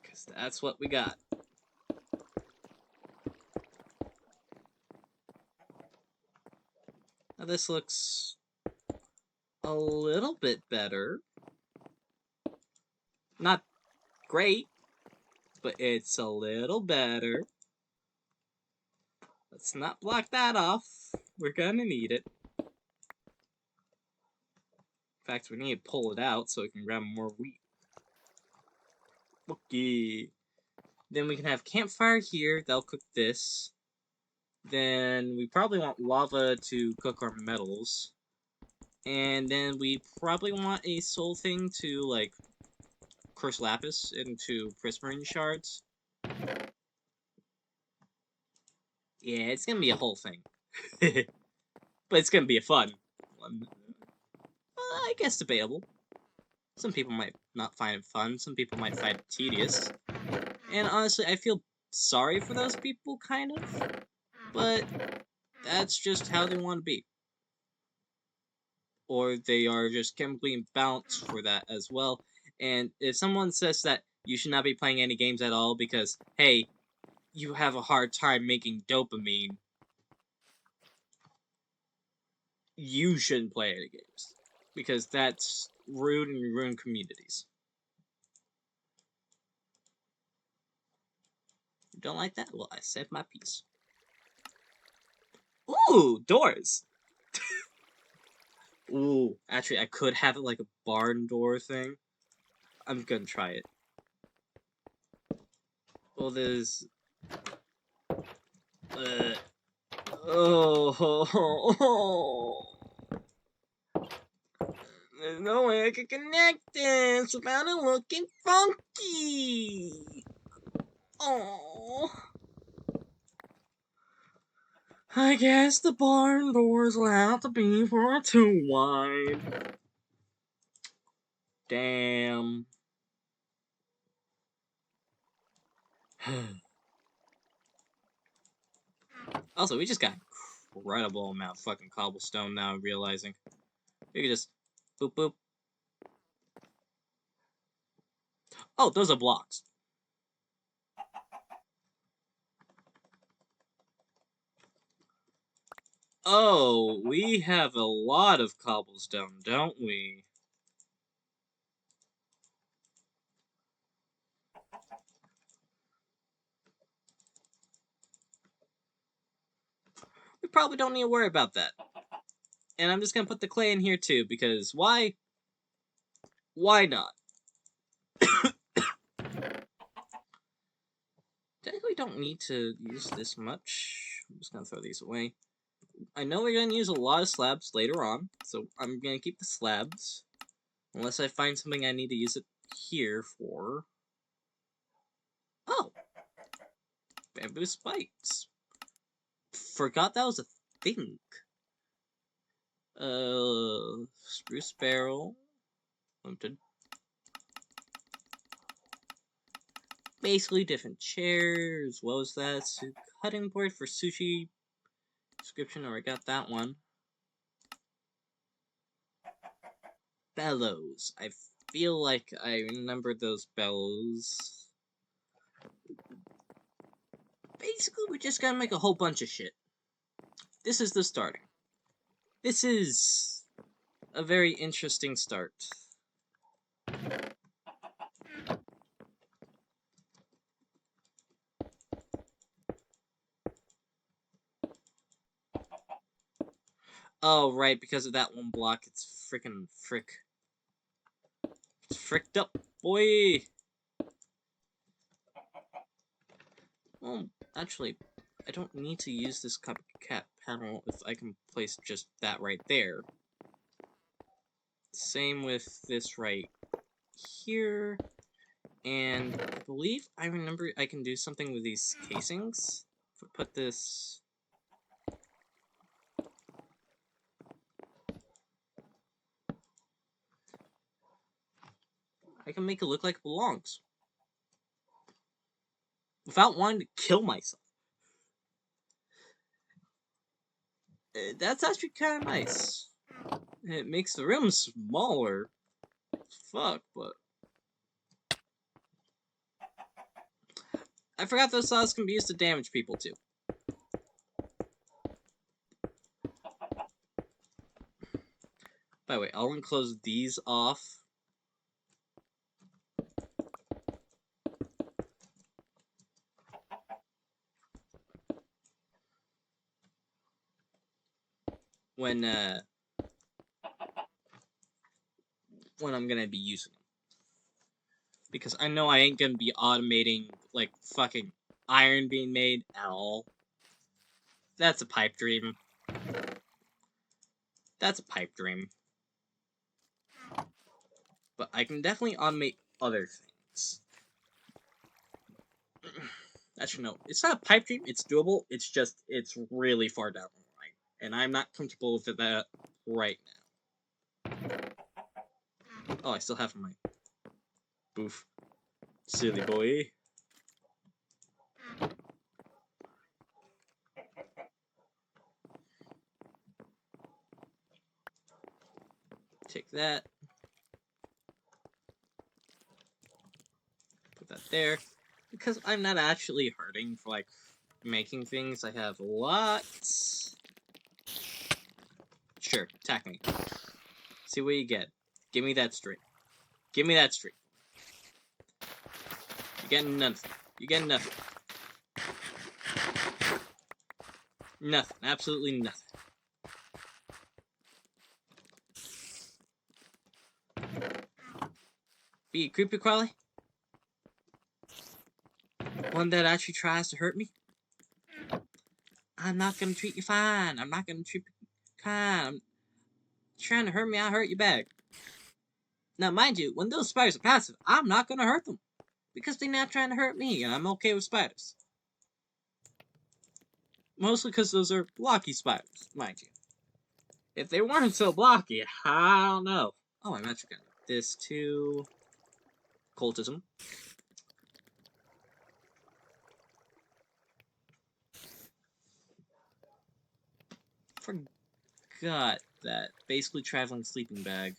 Because that's what we got. Now this looks a little bit better. Not great, but it's a little better. Let's not block that off. We're gonna need it. In fact, we need to pull it out so we can grab more wheat. Okay. Then we can have campfire here. That'll cook this. Then we probably want lava to cook our metals. And then we probably want a soul thing to, like, crush lapis into prismarine shards. Yeah, it's gonna be a whole thing. But it's gonna be a fun one. I guess debatable. Some people might not find it fun, some people might find it tedious. And honestly, I feel sorry for those people, kind of. But that's just how they want to be. Or they are just chemically imbalanced for that as well. And if someone says that you should not be playing any games at all because, hey, you have a hard time making dopamine, you shouldn't play any games. Because that's rude and ruin communities. You don't like that? Well, I said my piece. Ooh, doors! Ooh, actually, I could have it like a barn door thing. I'm gonna try it. Well, there's... Oh... There's no way I can connect this without it looking funky! Oh. I guess the barn doors will have to be for a 2 wide. Damn. Also, we just got incredible amount of fucking cobblestone now, I'm realizing. We can just boop boop. Oh, those are blocks. Oh, we have a lot of cobblestone, don't we? We probably don't need to worry about that. And I'm just gonna put the clay in here too, because why? Why not? Technically don't need to use this much. I'm just gonna throw these away. I know we're gonna use a lot of slabs later on, so I'm gonna keep the slabs. Unless I find something I need to use it here for. Oh! Bamboo spikes. Forgot that was a thing. Spruce barrel. Limited. Basically different chairs. What was that? Cutting board for sushi. Description, already got that one. Bellows. I feel like I remember those bellows. Basically, we're just gonna make a whole bunch of shit. This is the starting. This is a very interesting start. Oh, right, because of that one block, it's frickin' frick. It's fricked up, boy! Well, actually, I don't need to use this copycat panel if I can place just that right there. Same with this right here. And I believe I remember I can do something with these casings. If I put this... I can make it look like it belongs. Without wanting to kill myself. That's actually kind of nice. It makes the room smaller. Fuck, but... I forgot those saws can be used to damage people, too. By the way, I'll close these off. When I'm gonna be using them. Because I know I ain't gonna be automating, like, fucking iron being made at all. That's a pipe dream. That's a pipe dream. But I can definitely automate other things. Actually, no. It's not a pipe dream, it's doable, it's just, it's really far down the line. And I'm not comfortable with that right now. Oh, I still have my... Boof. Silly boy. Take that. Put that there. Because I'm not actually hurting for, like, making things. I have lots. Sure, attack me. See what you get. Give me that string. Give me that string. You get nothing. You get nothing. Nothing. Absolutely nothing. Be a creepy crawly? One that actually tries to hurt me? I'm not gonna treat you fine. I'm not gonna treat you kind. I'm trying to hurt me, I'll hurt you back. Now, mind you, when those spiders are passive, I'm not gonna hurt them. Because they're not trying to hurt me, and I'm okay with spiders. Mostly because those are blocky spiders, mind you. If they weren't so blocky, I don't know. Oh, I'm actually gonna do this too. Cultism. Forgot that. Basically, traveling sleeping bag.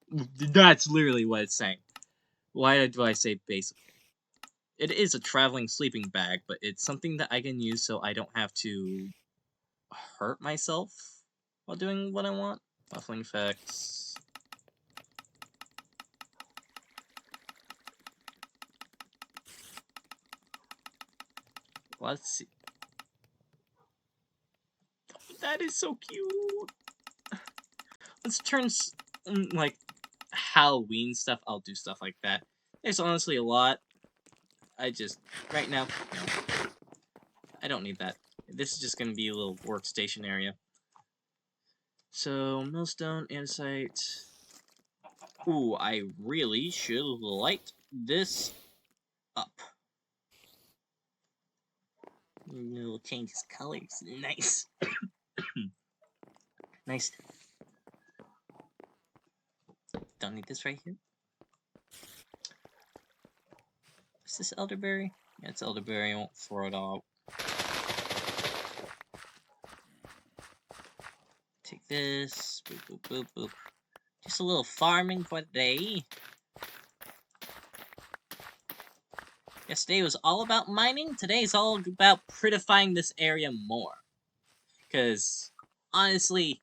That's literally what it's saying. Why do I say basically? It is a traveling sleeping bag, but it's something that I can use so I don't have to hurt myself while doing what I want. Buffling effects. Let's see. That is so cute. Let's turn like Halloween stuff. I'll do stuff like that. There's honestly a lot. I just right now, no, I don't need that. This is just gonna be a little workstation area. So millstone, andesite. Ooh, I really should light this up. No, changes colors. Nice. Nice. Don't need this right here. Is this elderberry? Yeah, it's elderberry. I won't throw it all out. Take this. Boop, boop, boop, boop. Just a little farming for the day. Yesterday was all about mining. Today's all about prettifying this area more. Because, honestly,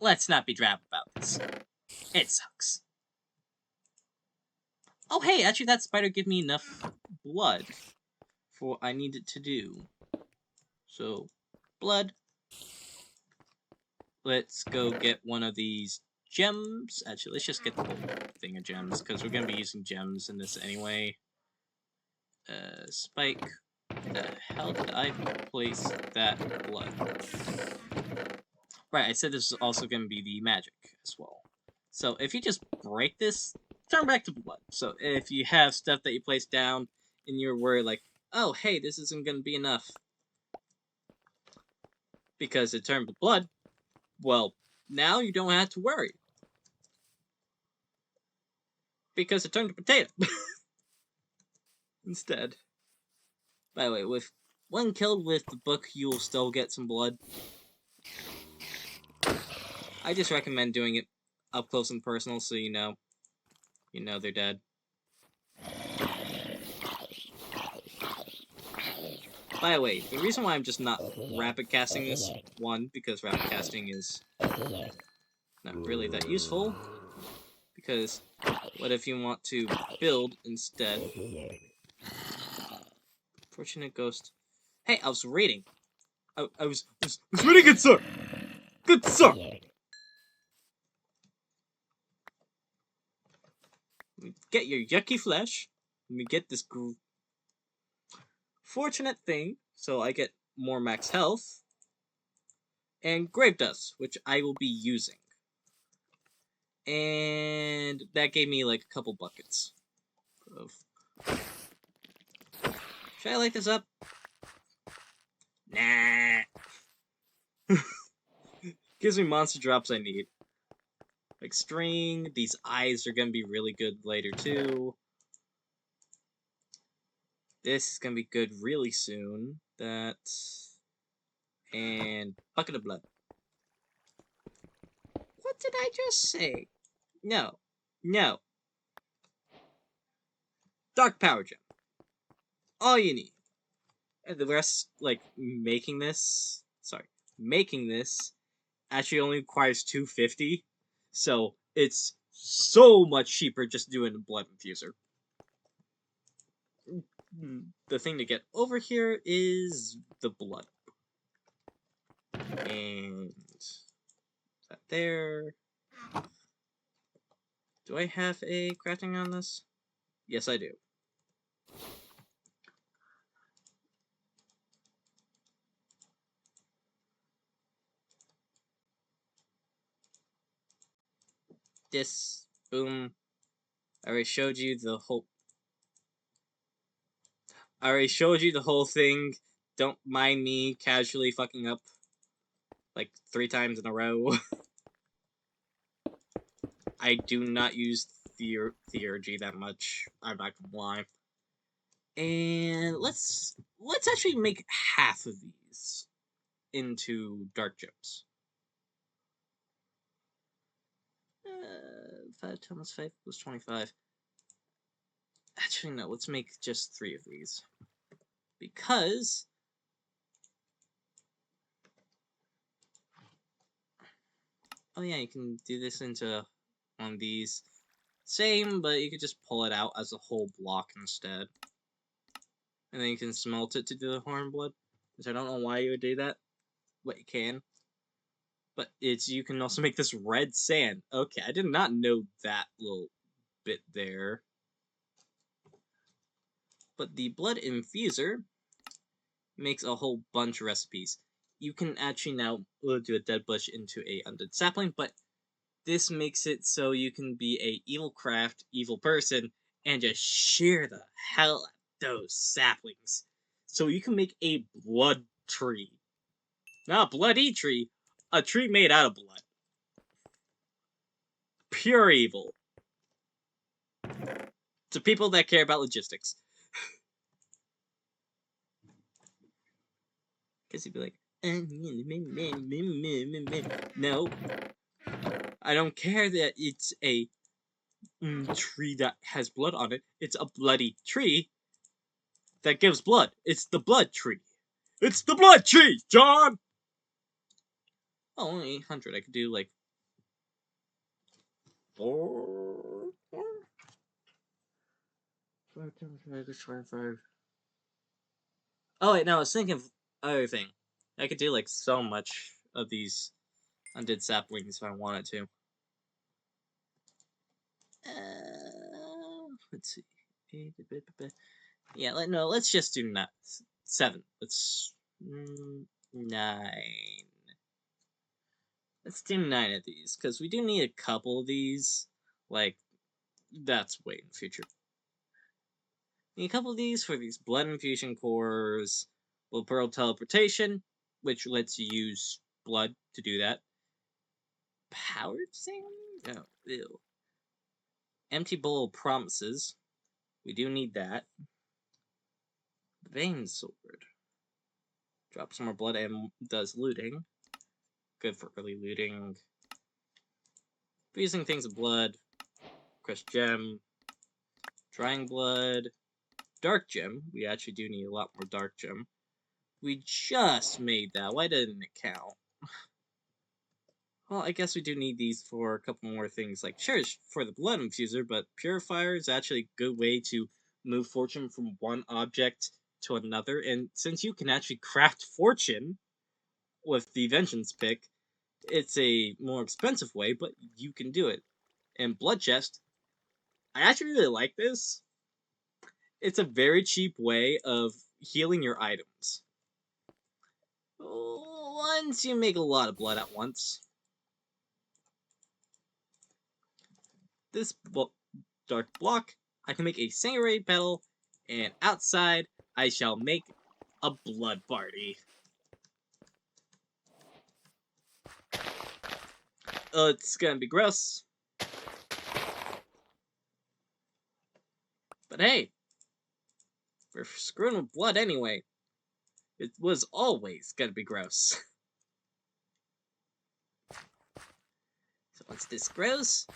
let's not be drab about this. It sucks. Oh, hey, actually that spider gave me enough blood for what I needed to do. So, blood. Let's go get one of these gems. Actually, let's just get the whole thing of gems, because we're going to be using gems in this anyway. Spike. The hell did I place that blood? Right, I said this is also going to be the magic as well. So if you just break this, turn back to blood. So if you have stuff that you place down and you're worried like, oh, hey, this isn't going to be enough because it turned to blood, well, now you don't have to worry. Because it turned to potato. Instead. By the way, with when killed with the book, you will still get some blood. I just recommend doing it up close and personal so you know they're dead. By the way, the reason why I'm just not rapid casting this, one, because rapid casting is not really that useful, because what if you want to build instead? Fortunate Ghost. Hey, I was reading. I was reading, good sir! Good sir! Let me get your yucky flesh. Let me get this fortunate thing, so I get more max health. And grave dust, which I will be using. And that gave me like a couple buckets of... Should I light this up? Nah. Gives me monster drops I need. Like string, these eyes are gonna be really good later too. This is gonna be good really soon. That... And bucket of blood. What did I just say? No. No. Dark power gem. All you need. And the rest, like, making this actually only requires 250. So, it's so much cheaper just doing a blood infuser. The thing to get over here is the blood. And that there. Do I have a crafting on this? Yes, I do. This, boom, I already showed you the whole... I already showed you the whole thing. Don't mind me casually fucking up like 3 times in a row. I do not use theurgy that much. I'm not gonna lie. And let's actually make half of these into dark gems. 5 times 5 plus 25. Actually, no. Let's make just 3 of these because oh yeah, you can do this into one of these. Same, but you could just pull it out as a whole block instead. And then you can smelt it to do the horn blood. Which I don't know why you would do that. But you can. But you can also make this red sand. Okay, I did not know that little bit there. But the blood infuser makes a whole bunch of recipes. You can actually now do a dead bush into a undead sapling, but this makes it so you can be a evil craft, evil person, and just shear the hell out of those saplings. So you can make a blood tree. Not a bloody tree, a tree made out of blood. Pure evil. To people that care about logistics. Because you'd be like, no. I don't care that it's a tree that has blood on it. It's a bloody tree that gives blood. It's the blood tree. It's the blood tree, John! Oh, only 800. I could do like 4. 5 times 5 is 25. Oh, wait, no, I was thinking of other thing. I could do like so much of these undead saplings if I wanted to. Let's see. Yeah, let's just do 7. Let's 9. Let's do 9 of these, because we do need a couple of these. Like, that's way in the future. Need a couple of these for these blood infusion cores, little pearl teleportation, which lets you use blood to do that. Powered thing? No, ew. Empty bowl of promises. We do need that. Vein sword. Drops more blood and does looting. Good for early looting. Fusing things with blood. Crushed gem. Drying blood. Dark gem. We actually do need a lot more dark gem. We just made that. Why didn't it count? Well, I guess we do need these for a couple more things. Like, sure, for the blood infuser, but purifier is actually a good way to move fortune from one object to another. And since you can actually craft fortune with the vengeance pick, it's a more expensive way, but you can do it. And blood chest, I actually really like this. It's a very cheap way of healing your items. Once you make a lot of blood at once. This dark block, I can make a sanctuary petal, and outside, I shall make a blood party. It's gonna be gross. But hey, we're screwing with blood anyway. It was always gonna be gross. So once this grows,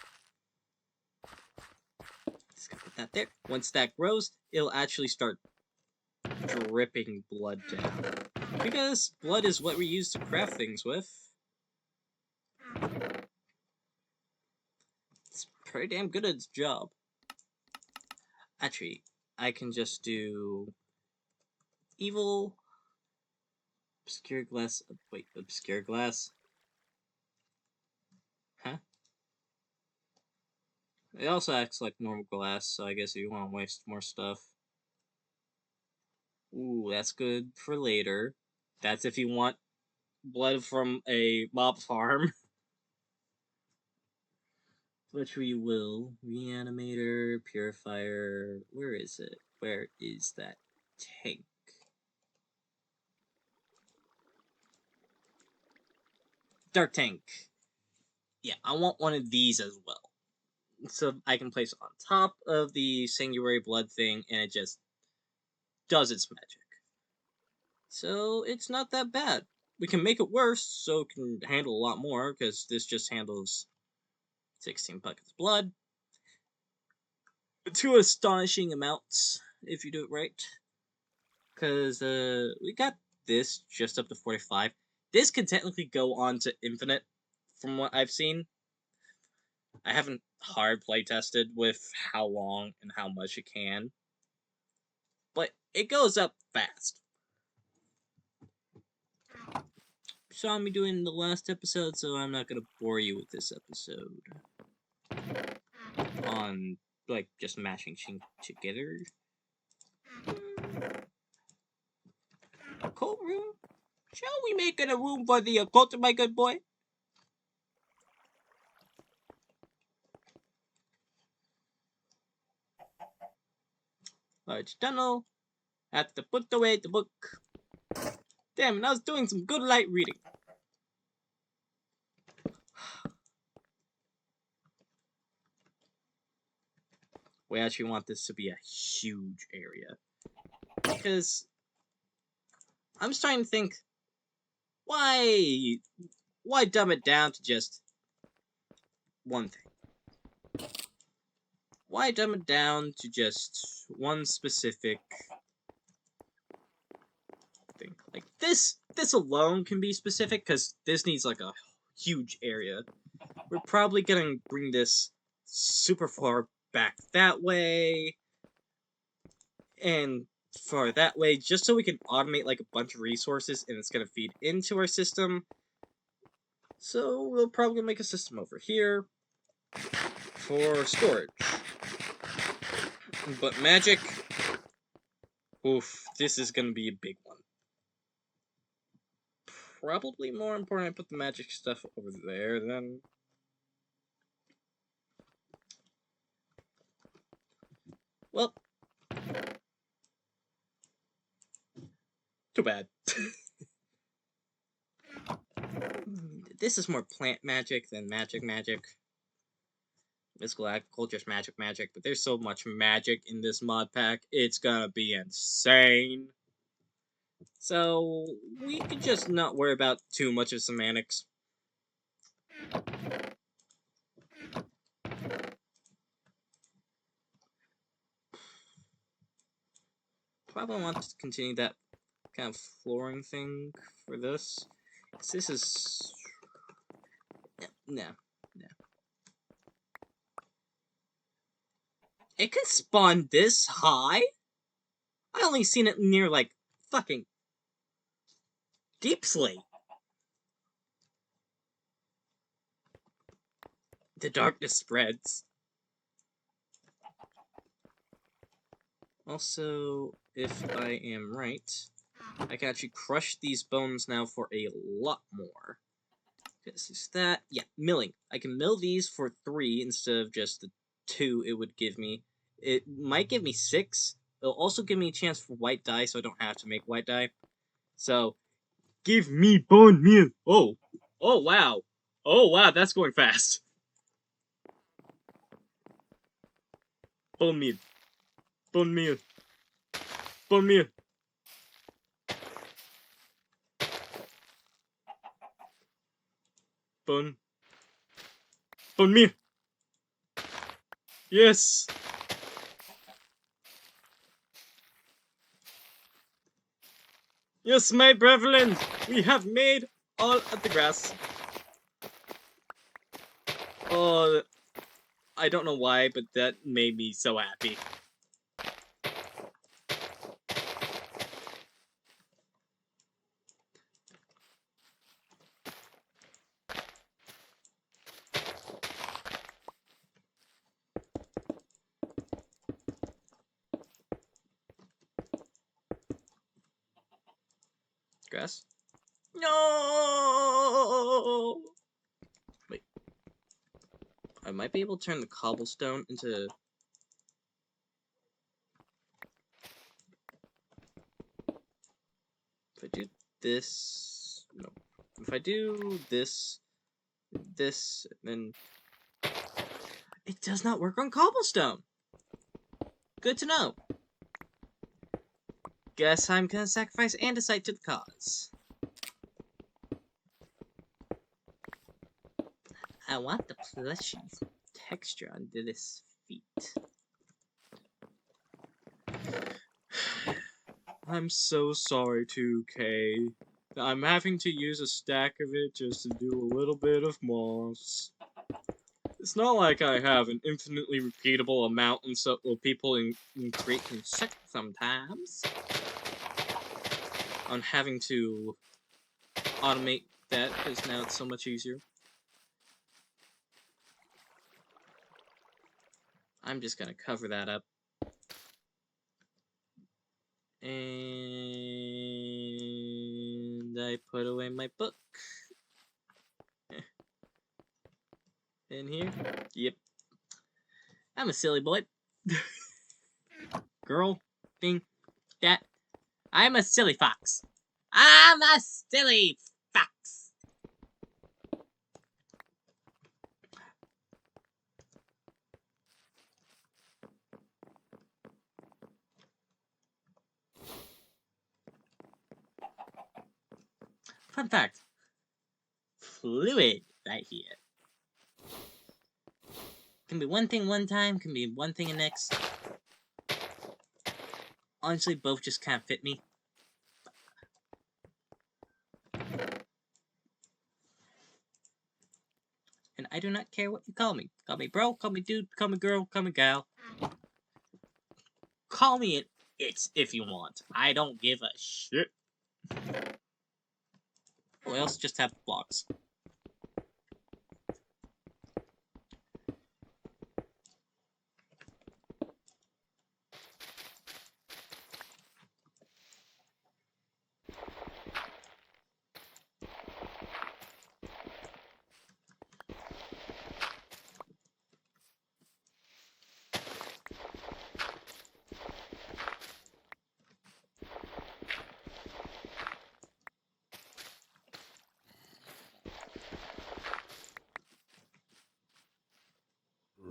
just gonna put that there. Once that grows, it'll actually start dripping blood down. Because blood is what we use to craft things with. It's pretty damn good at its job. Actually, I can just do evil, obscure glass. Wait, obscure glass? Huh? It also acts like normal glass, so I guess if you want to waste more stuff. Ooh, that's good for later. That's if you want blood from a mob farm. which we will. Reanimator, Purifier. Where is it? Where is that tank? Dark tank. Yeah, I want one of these as well. So I can place it on top of the Sanguinary Blood thing, and it just does its magic. So it's not that bad. We can make it worse, so it can handle a lot more, because this just handles 16 buckets of blood. 2 astonishing amounts, if you do it right. Because we got this just up to 45. This could technically go on to infinite, from what I've seen. I haven't hard play tested with how long and how much it can. But it goes up fast. You saw me doing the last episode, so I'm not going to bore you with this episode. On, like, just mashing together. Occult room? Shall we make it a room for the occult, my good boy? Large tunnel. Have to put away the book. Damn, and I was doing some good light reading. We actually want this to be a huge area. Because I'm starting to think, why dumb it down to just one thing? Why dumb it down to just one specific thing? Like this alone can be specific, because this needs like a huge area. We're probably gonna bring this super far back that way, and far that way, just so we can automate like a bunch of resources, and it's gonna feed into our system. So we'll probably make a system over here for storage. But magic, oof, this is gonna be a big one. Probably more important I put the magic stuff over there than... Well, too bad. This is more plant magic than magic. Mystical agriculture's magic, but there's so much magic in this mod pack, it's gonna be insane. So, we could just not worry about too much of semantics. Probably want to continue that kind of flooring thing for this. Because this is... No. It can spawn this high? I only seen it near, like, fucking Deep Slate. The darkness spreads. Also, if I am right, I can actually crush these bones now for a lot more. This is that. Yeah, milling. I can mill these for 3 instead of just the 2 it would give me. It might give me 6. It'll also give me a chance for white dye, so I don't have to make white dye. So, give me bone meal. Oh wow. Oh wow, that's going fast. Bone meal. Bone meal. Bone meal. Bone meal. Yes. Yes, my brethren, we have made all of the grass. Oh, I don't know why, but that made me so happy. Grass? No! Wait. I might be able to turn the cobblestone into... If I do this... No. If I do this, then... It does not work on cobblestone! Good to know. Guess I'm gonna sacrifice andesite to the cause. I want the plushy texture under this feet. I'm so sorry, 2K. I'm having to use a stack of it just to do a little bit of moss. It's not like I have an infinitely repeatable amount and so people in Create can suck sometimes on having to automate that because now it's so much easier. I'm just gonna cover that up. And I put away my book. In here? Yep. I'm a silly boy. Girl, thing, that. I'm a silly fox. I'm a silly fox. Fun fact. Fluid right here. Can be one thing one time, can be one thing the next. Honestly, both just kind of fit me. And I do not care what you call me. Call me bro, call me dude, call me girl, call me gal. Call me it if you want. I don't give a shit. Oh, I also just have blocks.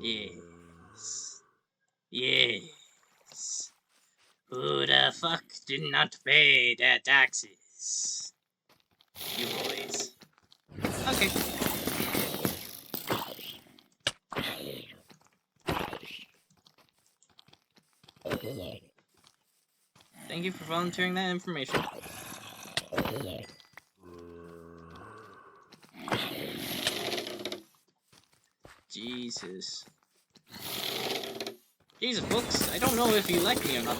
Yes. Yes. Who the fuck did not pay their taxes? You boys. Okay. Thank you for volunteering that information. Jesus. Jesus, books, I don't know if you like me or not.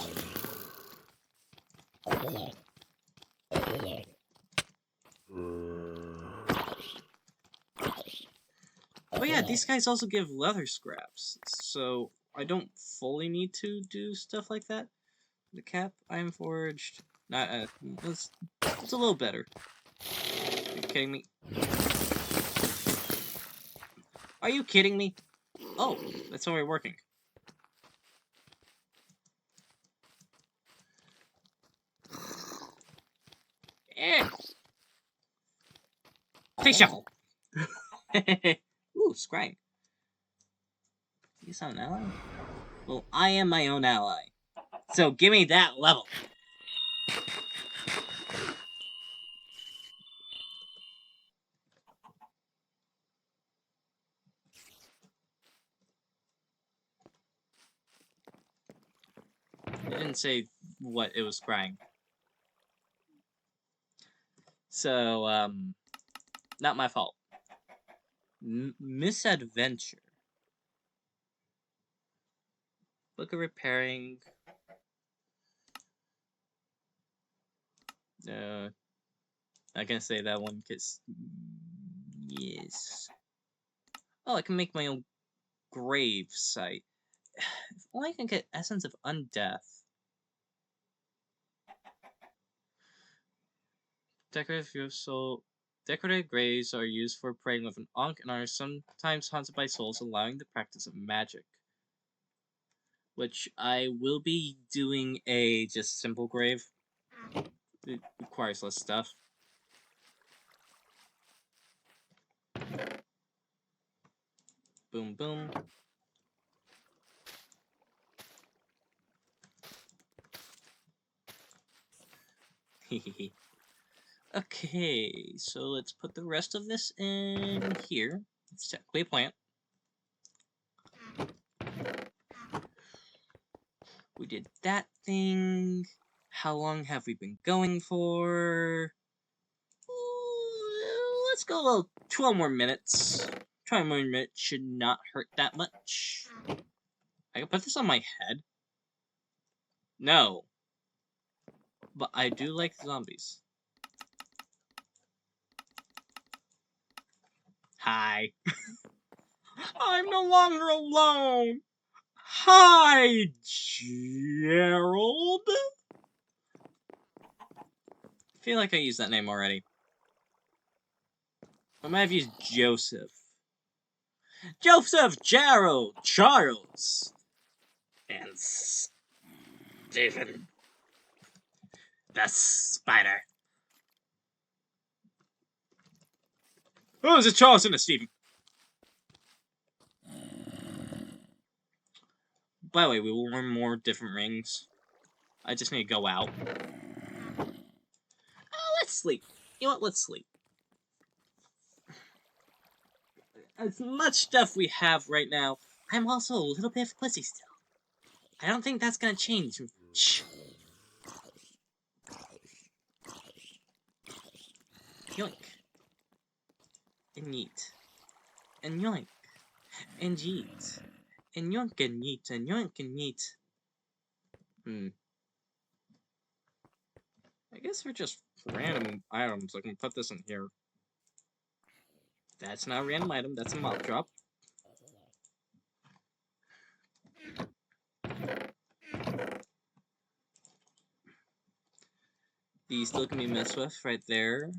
Oh yeah, these guys also give leather scraps, so I don't fully need to do stuff like that. The cap, iron forged. Not, it's a little better. Are you kidding me? Are you kidding me? Oh, that's already working. Eh. Face shuffle. Ooh, scrying. You sound an ally? Well, I am my own ally. So give me that level. It didn't say what it was crying. So, not my fault. Misadventure. Book of repairing. Not gonna say that one because yes. Oh, I can make my own grave site. If only I can get essence of undeath. Decorative your soul. Decorated graves are used for praying with an ankh and are sometimes haunted by souls, allowing the practice of magic. Which I will be doing a just simple grave. It requires less stuff. Boom, boom. Okay, so let's put the rest of this in here. It's technically a plant. We did that thing. How long have we been going for? Let's go 12 more minutes. 12 more minutes should not hurt that much. I can put this on my head. No. But I do like zombies. Hi. I'm no longer alone. Hi, Gerald. I feel like I used that name already. I might have used Joseph. Joseph, Gerald, Charles, and Stephen. The spider. Oh, is it Charles and a Stephen? By the way, we will learn more different rings. I just need to go out. Oh, let's sleep. You know what? Let's sleep. As much stuff we have right now, I'm also a little bit of a pussy still. I don't think that's gonna change. Shh. Yoink. And yeet. And yoink. And yeet. And yoink and yeet. And yoink and yeet. I guess we're just random items. I can put this in here. That's not a random item. That's a mob drop. These still can be messed with right there.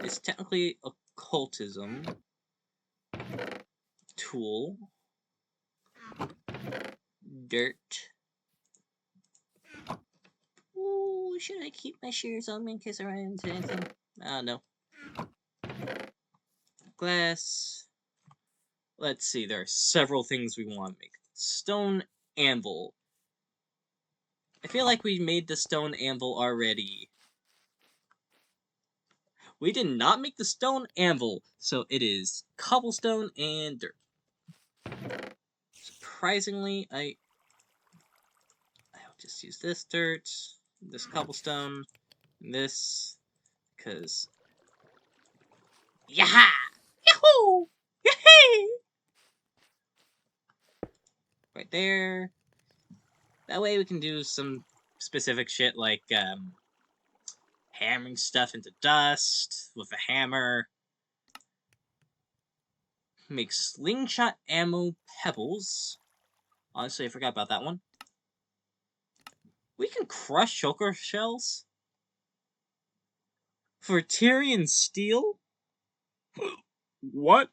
It's technically occultism. Tool. Dirt. Ooh, should I keep my shears on me in case I run into anything? No. Glass. Let's see, there are several things we want to make. Stone anvil. I feel like we made the stone anvil already. We did not make the stone anvil, so it is cobblestone and dirt. Surprisingly, I'll just use this dirt, this cobblestone, and this, because... Yaha! Yahoo! Yahoo! Right there. That way we can do some specific shit like, hammering stuff into dust with a hammer. Make slingshot ammo pebbles. Honestly, I forgot about that one. We can crush choker shells? For Tyrian steel? What?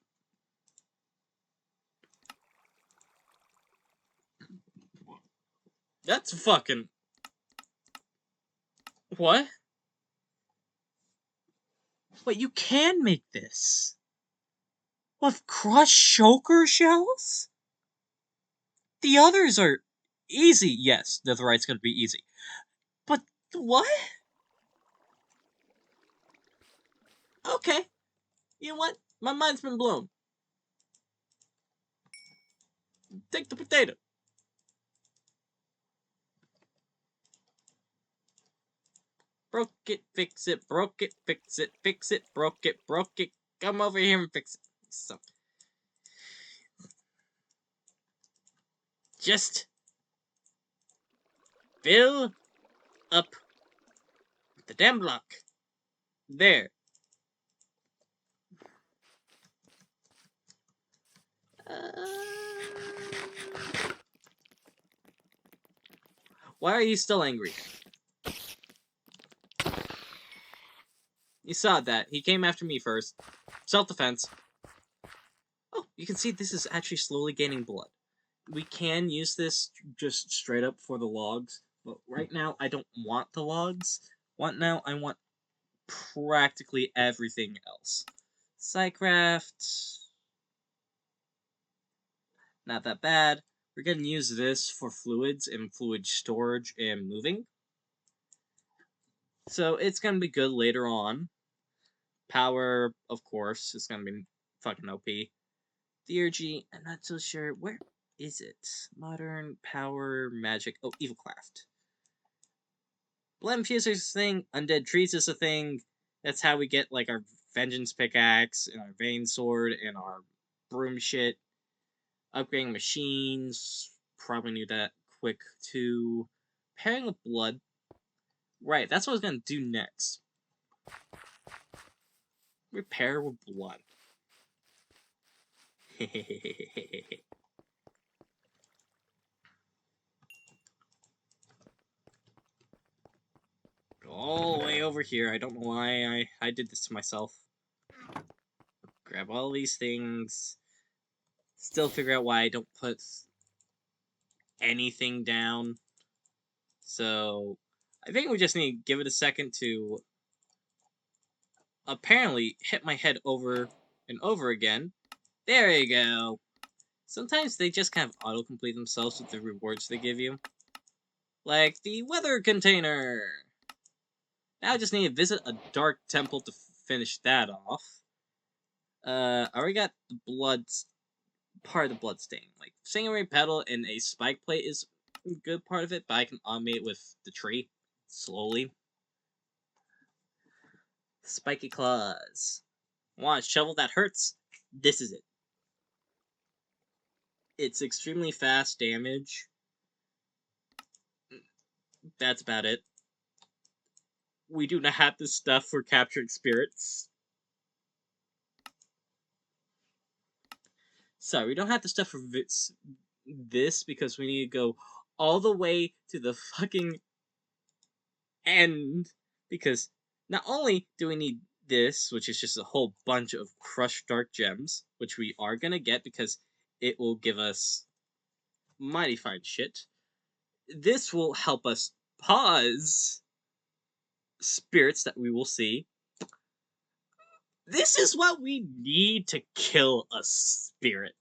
That's fucking... What? But you can make this. With crushed choker shells? The others are easy. Yes, netherite's gonna be easy. But what? Okay. You know what? My mind's been blown. Take the potato. Broke it, fix it, broke it, fix it, fix it, broke it, broke it. Come over here and fix it. So, just fill up the damn block. There. Why are you still angry? You saw that. He came after me first. Self-defense. Oh, you can see this is actually slowly gaining blood. We can use this just straight up for the logs, but right now I don't want the logs. I want practically everything else. Psycraft. Not that bad. We're going to use this for fluids and fluid storage and moving. So it's going to be good later on. Power, of course, is going to be fucking OP. Theurgy, I'm not so sure. Where is it? Modern, power, magic. Oh, Evilcraft. Blend Fuser is a thing. Undead Trees is a thing. That's how we get, like, our Vengeance Pickaxe and our Vein Sword and our Broom shit. Upgrading machines. Probably need that quick, too. Pairing with blood. Right, that's what I was going to do next. Repair with blood. All the way over here. I don't know why I did this to myself. Grab all these things. Still figure out why I don't put anything down. So, I think we just need to give it a second to apparently hit my head over and over again. There you go. Sometimes they just kind of autocomplete themselves with the rewards they give you. Like the weather container. Now I just need to visit a dark temple to finish that off. I already got the blood, part of the blood stain. Like, Stingray Petal and a spike plate is a good part of it, but I can automate it with the tree. Slowly. Spiky Claws. Want a shovel that hurts? This is it. It's extremely fast damage. That's about it. We do not have the stuff for capturing spirits. Sorry, we don't have the stuff for this because we need to go all the way to the fucking end. Because not only do we need this, which is just a whole bunch of crushed dark gems, which we are gonna get because it will give us mighty fine shit. This will help us pause spirits that we will see. This is what we need to kill a spirit.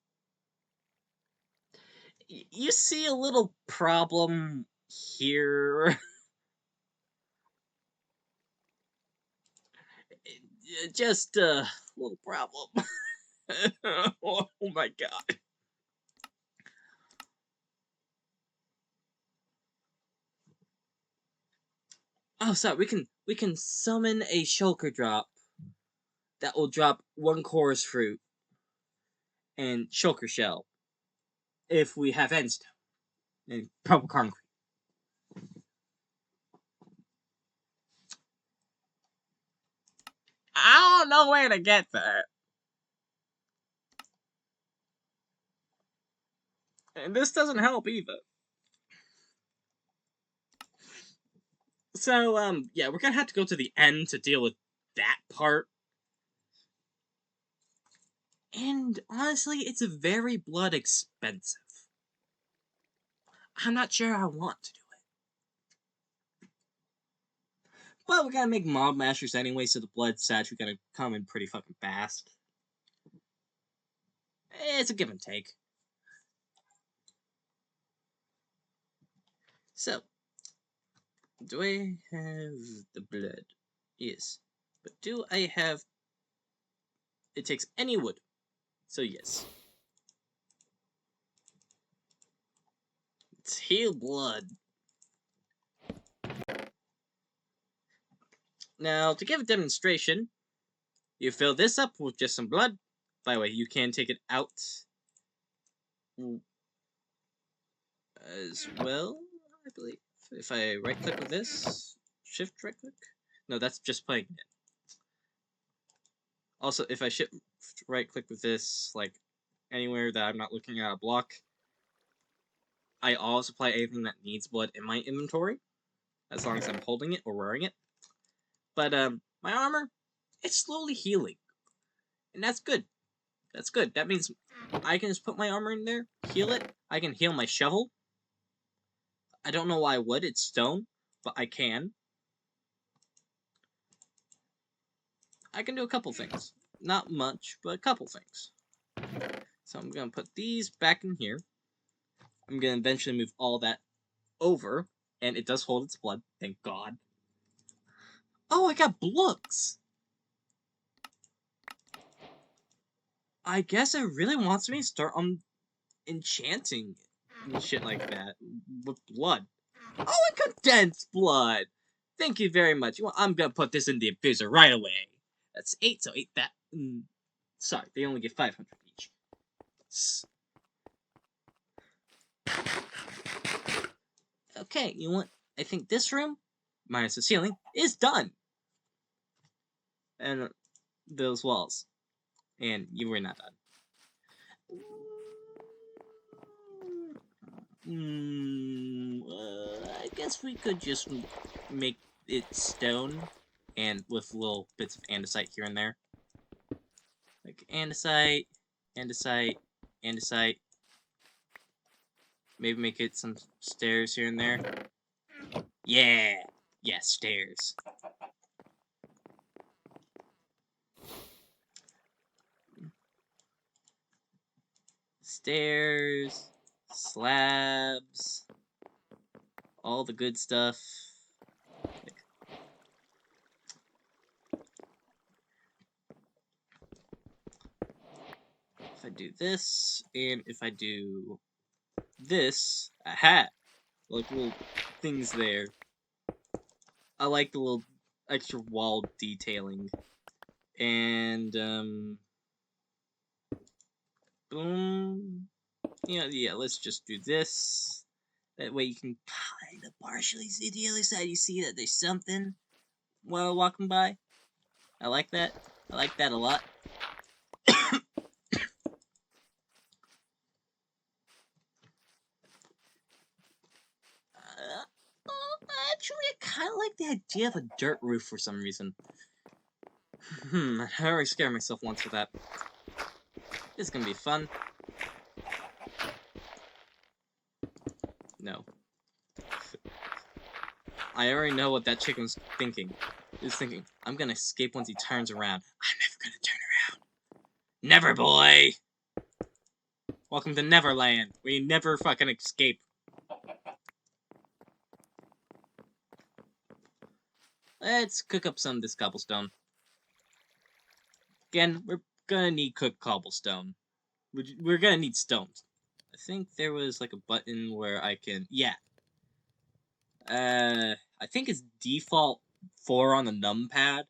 You see a little problem here. Just a little problem. Oh my god. Oh, sorry. We can summon a shulker drop that will drop one chorus fruit and shulker shell if we have endstone and purple concrete. I don't know where to get that. And this doesn't help either. So, yeah, we're gonna have to go to the end to deal with that part. And honestly, it's very blood expensive. I'm not sure I want to do it. But we gotta make mob masters anyway, so the blood statue gonna come in pretty fucking fast. It's a give and take. So, do I have the blood? Yes. But do I have... It takes any wood. So yes. It's heal blood. Now, to give a demonstration, you fill this up with just some blood. By the way, you can take it out as well, I believe. If I right-click with this, shift right-click? No, that's just playing it. Also, if I shift right-click with this, like, anywhere that I'm not looking at a block, I always apply anything that needs blood in my inventory, as long as I'm holding it or wearing it. But, my armor, It's slowly healing. And that's good. That's good. That means I can just put my armor in there, heal it. I can heal my shovel. I don't know why I would. It's stone, but I can. I can do a couple things. Not much, but a couple things. So I'm going to put these back in here. I'm going to eventually move all that over. And it does hold its blood. Thank God. Oh, I got books! I guess it really wants me to start on enchanting and shit like that with blood. Oh, and condensed blood! Thank you very much. Well, I'm gonna put this in the infuser right away. That's 8, so 8 that. Sorry, they only get 500 each. Okay, you know what? I think this room, minus the ceiling, is done. And those walls. And you were not done. I guess we could just make it stone and with little bits of andesite here and there. Like andesite, andesite, andesite. Maybe make it some stairs here and there. Yeah! Yeah, stairs. Stairs, slabs, all the good stuff. If I do this, and if I do this, aha! Like little things there. I like the little extra wall detailing. And, boom. Yeah, let's just do this. That way you can kind of partially see the other side. You see that there's something while walking by. I like that. I like that a lot. Actually, I kind of like the idea of a dirt roof for some reason. I already scared myself once with that. This is gonna be fun. No. I already know what that chicken's thinking. He's thinking, I'm gonna escape once he turns around. I'm never gonna turn around. Never, boy! Welcome to Neverland, where you never fucking escape. Let's cook up some of this cobblestone. Again, we're gonna need cooked cobblestone. We're gonna need stones. I think there was like a button where I can... Yeah. I think it's default 4 on the numpad.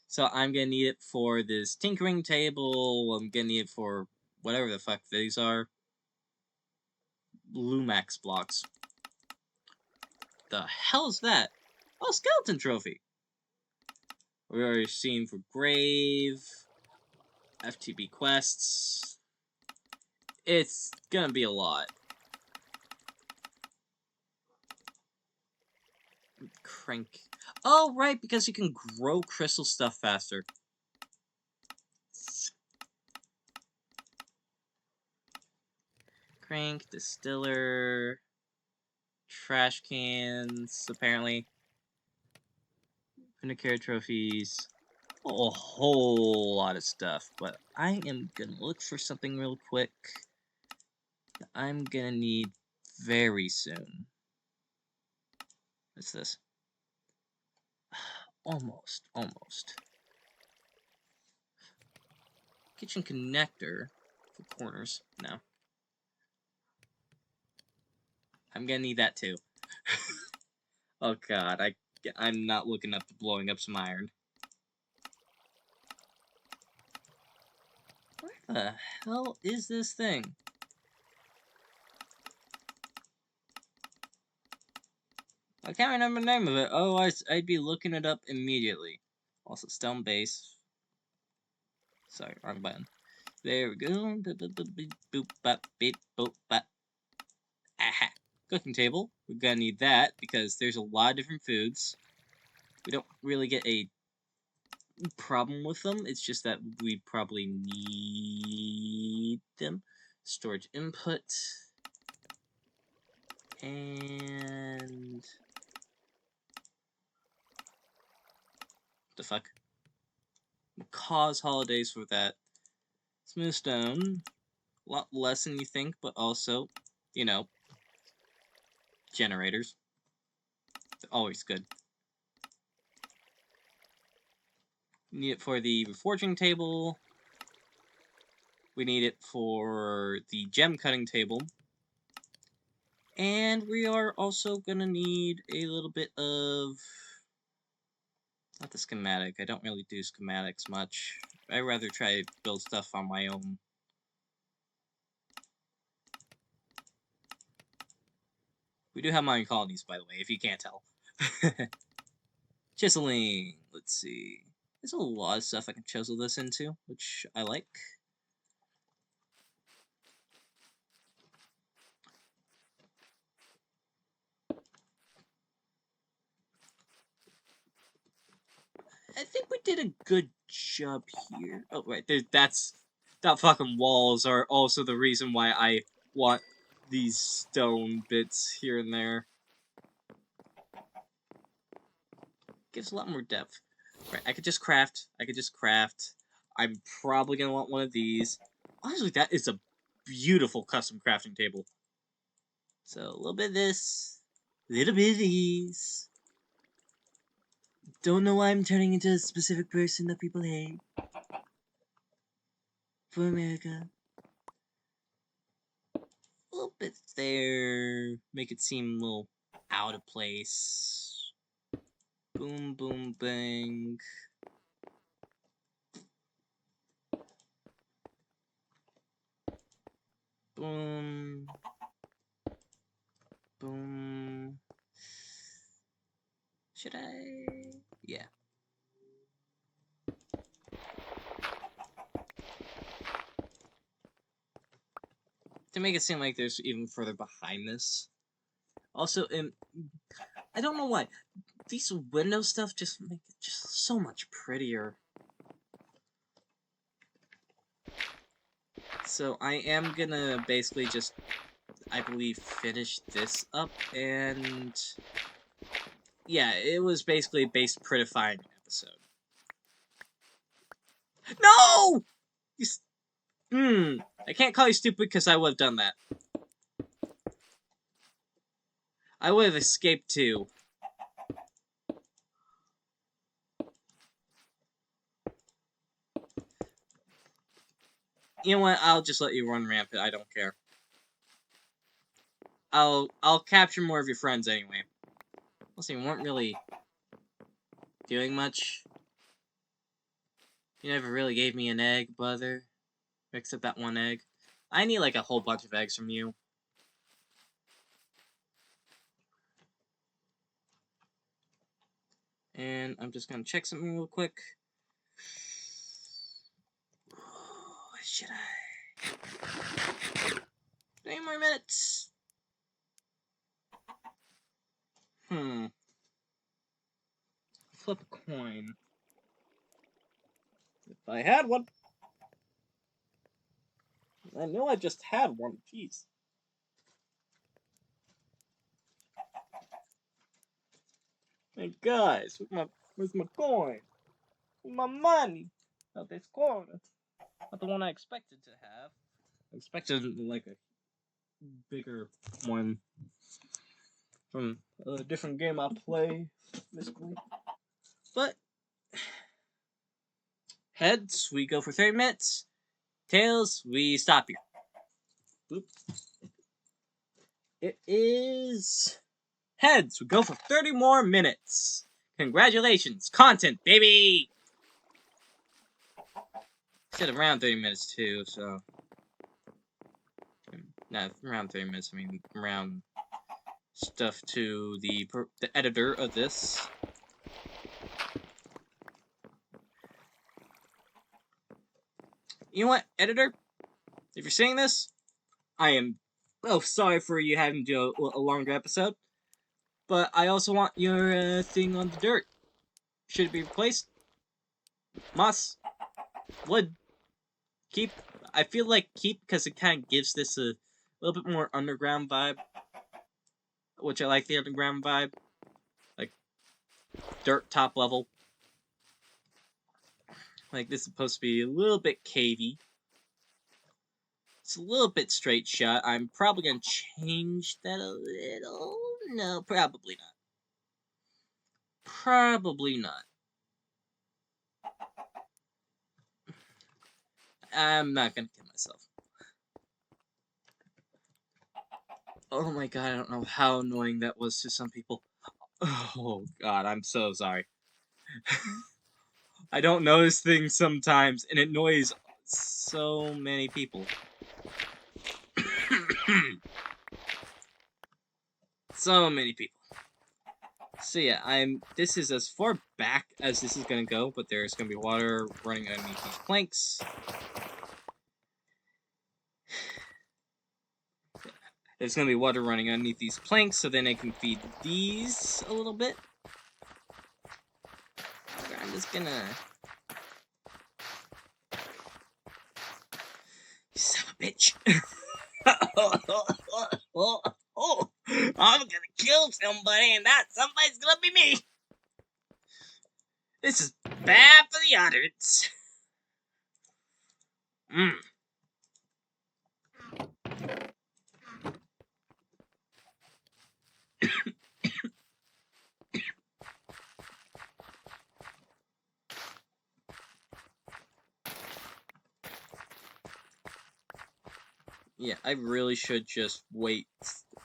So I'm gonna need it for this tinkering table. I'm gonna need it for whatever the fuck these are. Lumax blocks. The hell is that? Oh, skeleton trophy. We've already seen for grave, FTB quests. It's gonna be a lot. Crank. Oh, right, because you can grow crystal stuff faster. Crank, distiller, trash cans, apparently. Vindicator trophies. A whole lot of stuff, but I am gonna look for something real quick that I'm gonna need very soon. What's this? Almost. Kitchen connector for corners. No. I'm gonna need that too. Oh god, I'm not looking up to blowing up some iron. Where the hell is this thing? I can't remember the name of it. Oh, I'd be looking it up immediately. Also, stone base. Sorry, wrong button. There we go. Boop, bop, beep, boop, bop. Aha. Cooking table. We're gonna need that because there's a lot of different foods. We don't really get a problem with them. It's just that we probably need them. Storage input. And... the fuck? Cause holidays for that. Smooth stone. A lot less than you think, but also, you know, generators. They're always good. Need it for the reforging table. We need it for the gem cutting table. And we are also gonna need a little bit of... not the schematic. I don't really do schematics much. I rather try to build stuff on my own. We do have mining colonies, by the way, if you can't tell. Chiseling. Let's see. There's a lot of stuff I can chisel this into, which I like. I think we did a good job here. Oh, right. That fucking walls are also the reason why I want these stone bits here and there. Gives a lot more depth. Right, I could just craft. I'm probably gonna want one of these. Honestly, that is a beautiful custom crafting table. So, a little bit of this. A little bit of these. Don't know why I'm turning into a specific person that people hate. For America. A little bit there. Make it seem a little out of place. Boom, boom, bang. Boom. Boom. Should I? Yeah. To make it seem like there's even further behind this. Also, I don't know why. These window stuff just make it just so much prettier. So I am gonna basically just, I believe, finish this up, and yeah, it was basically a base prettifying episode. No! I can't call you stupid because I would have done that. I would have escaped too. You know what? I'll just let you run rampant. I don't care. I'll capture more of your friends anyway. Listen, you weren't really doing much. You never really gave me an egg, brother. Except that one egg. I need like a whole bunch of eggs from you. And I'm just gonna check something real quick. Should I? 3 more minutes. Flip a coin. If I had one. I know I just had one. Jeez. Hey guys, where's my coin? Where's my money? Not this corner. Not the one I expected to have. I expected like a bigger one from a different game I play, basically. But heads, we go for 30 minutes. Tails, we stop here. Oops. It is heads. We go for 30 more minutes. Congratulations, content, baby. Said around 30 minutes too, so not around 30 minutes. I mean around stuff to the editor of this. You know what, editor? If you're seeing this, I am sorry for you having to do a longer episode. But I also want your thing on the dirt. Should it be replaced? Moss, wood, keep. I feel like keep because it kind of gives this a little bit more underground vibe, which I like the underground vibe, like dirt top level. Like this is supposed to be a little bit cavey. It's a little bit straight shot. I'm probably gonna change that a little. No, probably not. Probably not. I'm not gonna kill myself. Oh my god, I don't know how annoying that was to some people. Oh god, I'm so sorry. I don't notice things sometimes, and it annoys so many people. So many people. So yeah, this is as far back as this is gonna go, but there's gonna be water running underneath these planks. There's gonna be water running underneath these planks, so then I can feed these a little bit. I'm just gonna... You son of a bitch. I'm gonna kill somebody, and that somebody's gonna be me. This is bad for the audience. Yeah, I really should just wait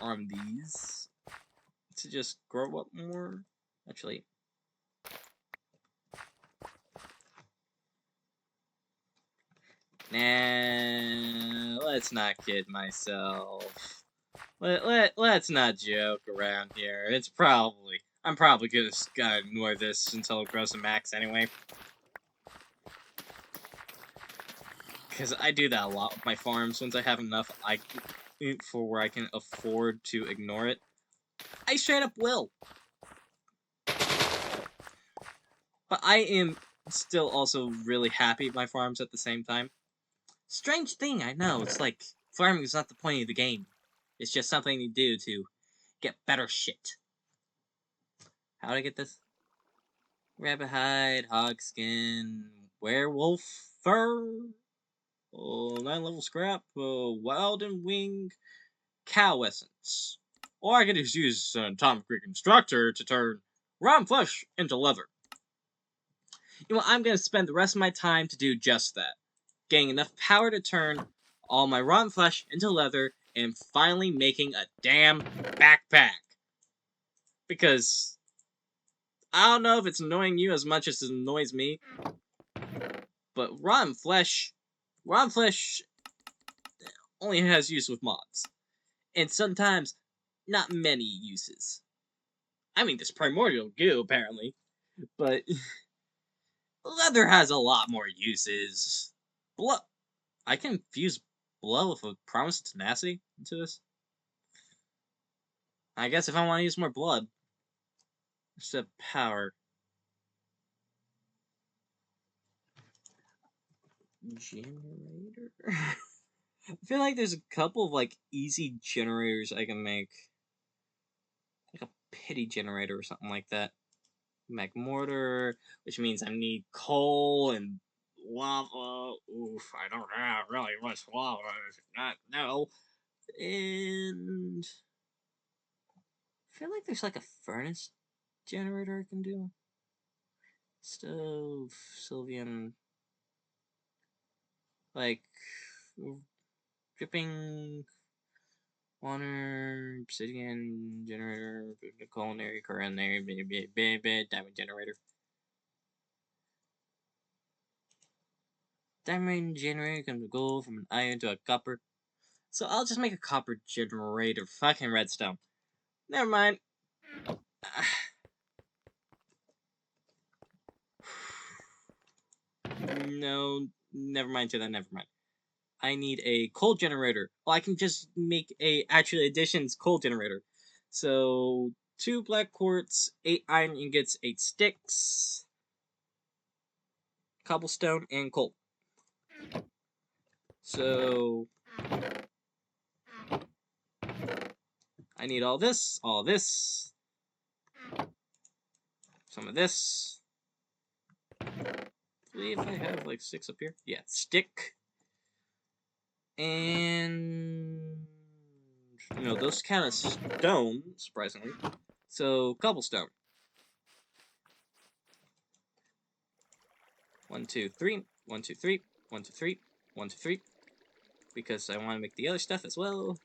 on these to just grow up more. Actually, nah, let's not kid myself. Let's not joke around here. I'm probably just gonna ignore this until it grows to max anyway. Because I do that a lot with my farms. Once I have enough for where I can afford to ignore it, I straight up will. But I am still also really happy with my farms at the same time. Strange thing, I know. It's like, farming is not the point of the game. It's just something you do to get better shit. How do I get this? Rabbit hide, hog skin, werewolf fur, 9-level scrap, wild and wing, cow essence. Or I could just use an atomic reconstructor to turn rotten flesh into leather. You know, I'm going to spend the rest of my time to do just that. Getting enough power to turn all my rotten flesh into leather and finally making a damn backpack. Because I don't know if it's annoying you as much as it annoys me, but rotten flesh only has use with mods. And sometimes, not many uses. I mean, there's primordial goo, apparently, but leather has a lot more uses. Blood. I can fuse blood with a promise of tenacity into this. I guess if I want to use more blood, instead of power. Generator? I feel like there's a couple of, like, easy generators I can make. Like a pity generator or something like that. Make mortar, which means I need coal and lava. Oof, I don't have really much lava. No. And I feel like there's like a furnace generator I can do. Stove, Sylvian, like dripping water, obsidian generator, culinary, coronary, diamond generator. Diamond generator can go from an iron to a copper. So I'll just make a copper generator. Fucking redstone. Never mind. No, never mind to that, never mind. I need a coal generator. Well, I can just make a actual additions coal generator. So 2 black quartz, 8 iron ingots, 8 sticks. cobblestone, and coal. So I need all this, some of this. I believe I have like 6 up here. Yeah, stick. And those kind of stone, surprisingly. So cobblestone. 1, 2, 3. 1, 2, 3. 1, 2, 3. 1, 2, 3. Because I want to make the other stuff as well.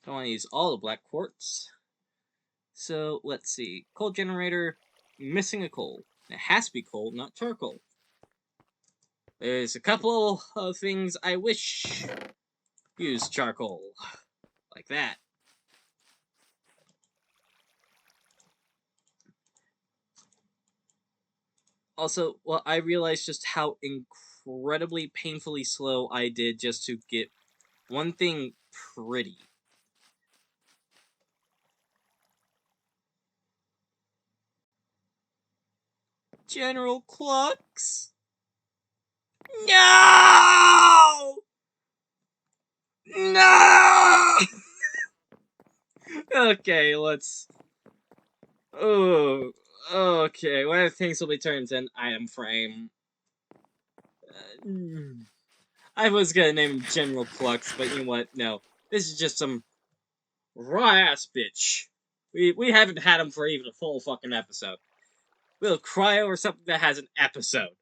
Don't want to use all the black quartz. So let's see. Coal generator, missing a coal. It has to be coal, not charcoal. There's a couple of things I wish used charcoal. Like that. Also, well, I realized just how incredibly painfully slow I did just to get one thing pretty. General Clux? No! No! Okay, let's... Oh, okay. One of the things will be turned in item frame. I was gonna name him General Clux, but you know what? No. This is just some raw-ass bitch. We haven't had him for even a full fucking episode. We'll cry over something that has an episode.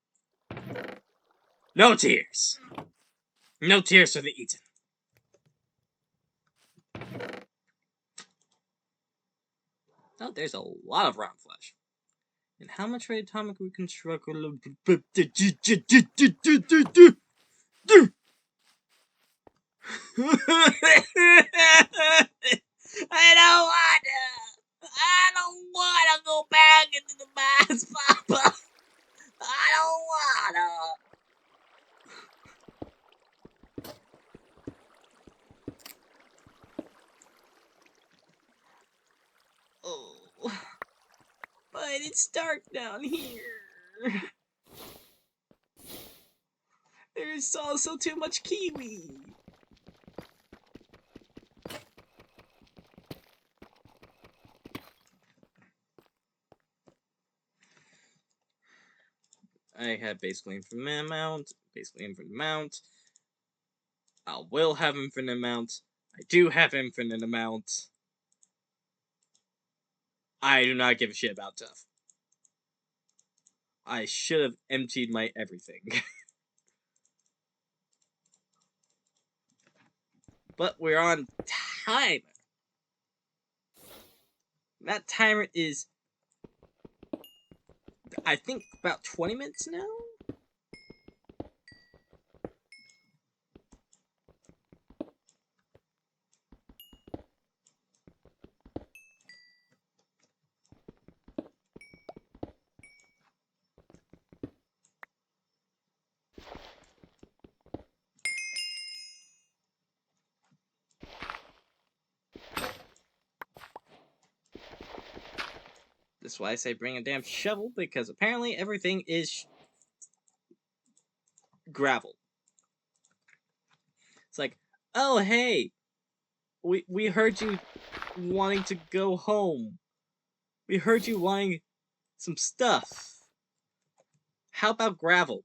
No tears. No tears for the Eaton. Oh, there's a lot of round flesh. And how much for atomic reconstruction? I don't wanna go back into the mines, Papa. I don't wanna. Oh, but it's dark down here. There's also too much kiwi. I have basically infinite amount. I will have infinite amount. I do have infinite amount. I do not give a shit about tough. I should have emptied my everything. But we're on timer. That timer is, I think, about 20 minutes now? That's why I say bring a damn shovel, because apparently everything is gravel. It's like, oh hey, we heard you wanting to go home. We heard you wanting some stuff. How about gravel?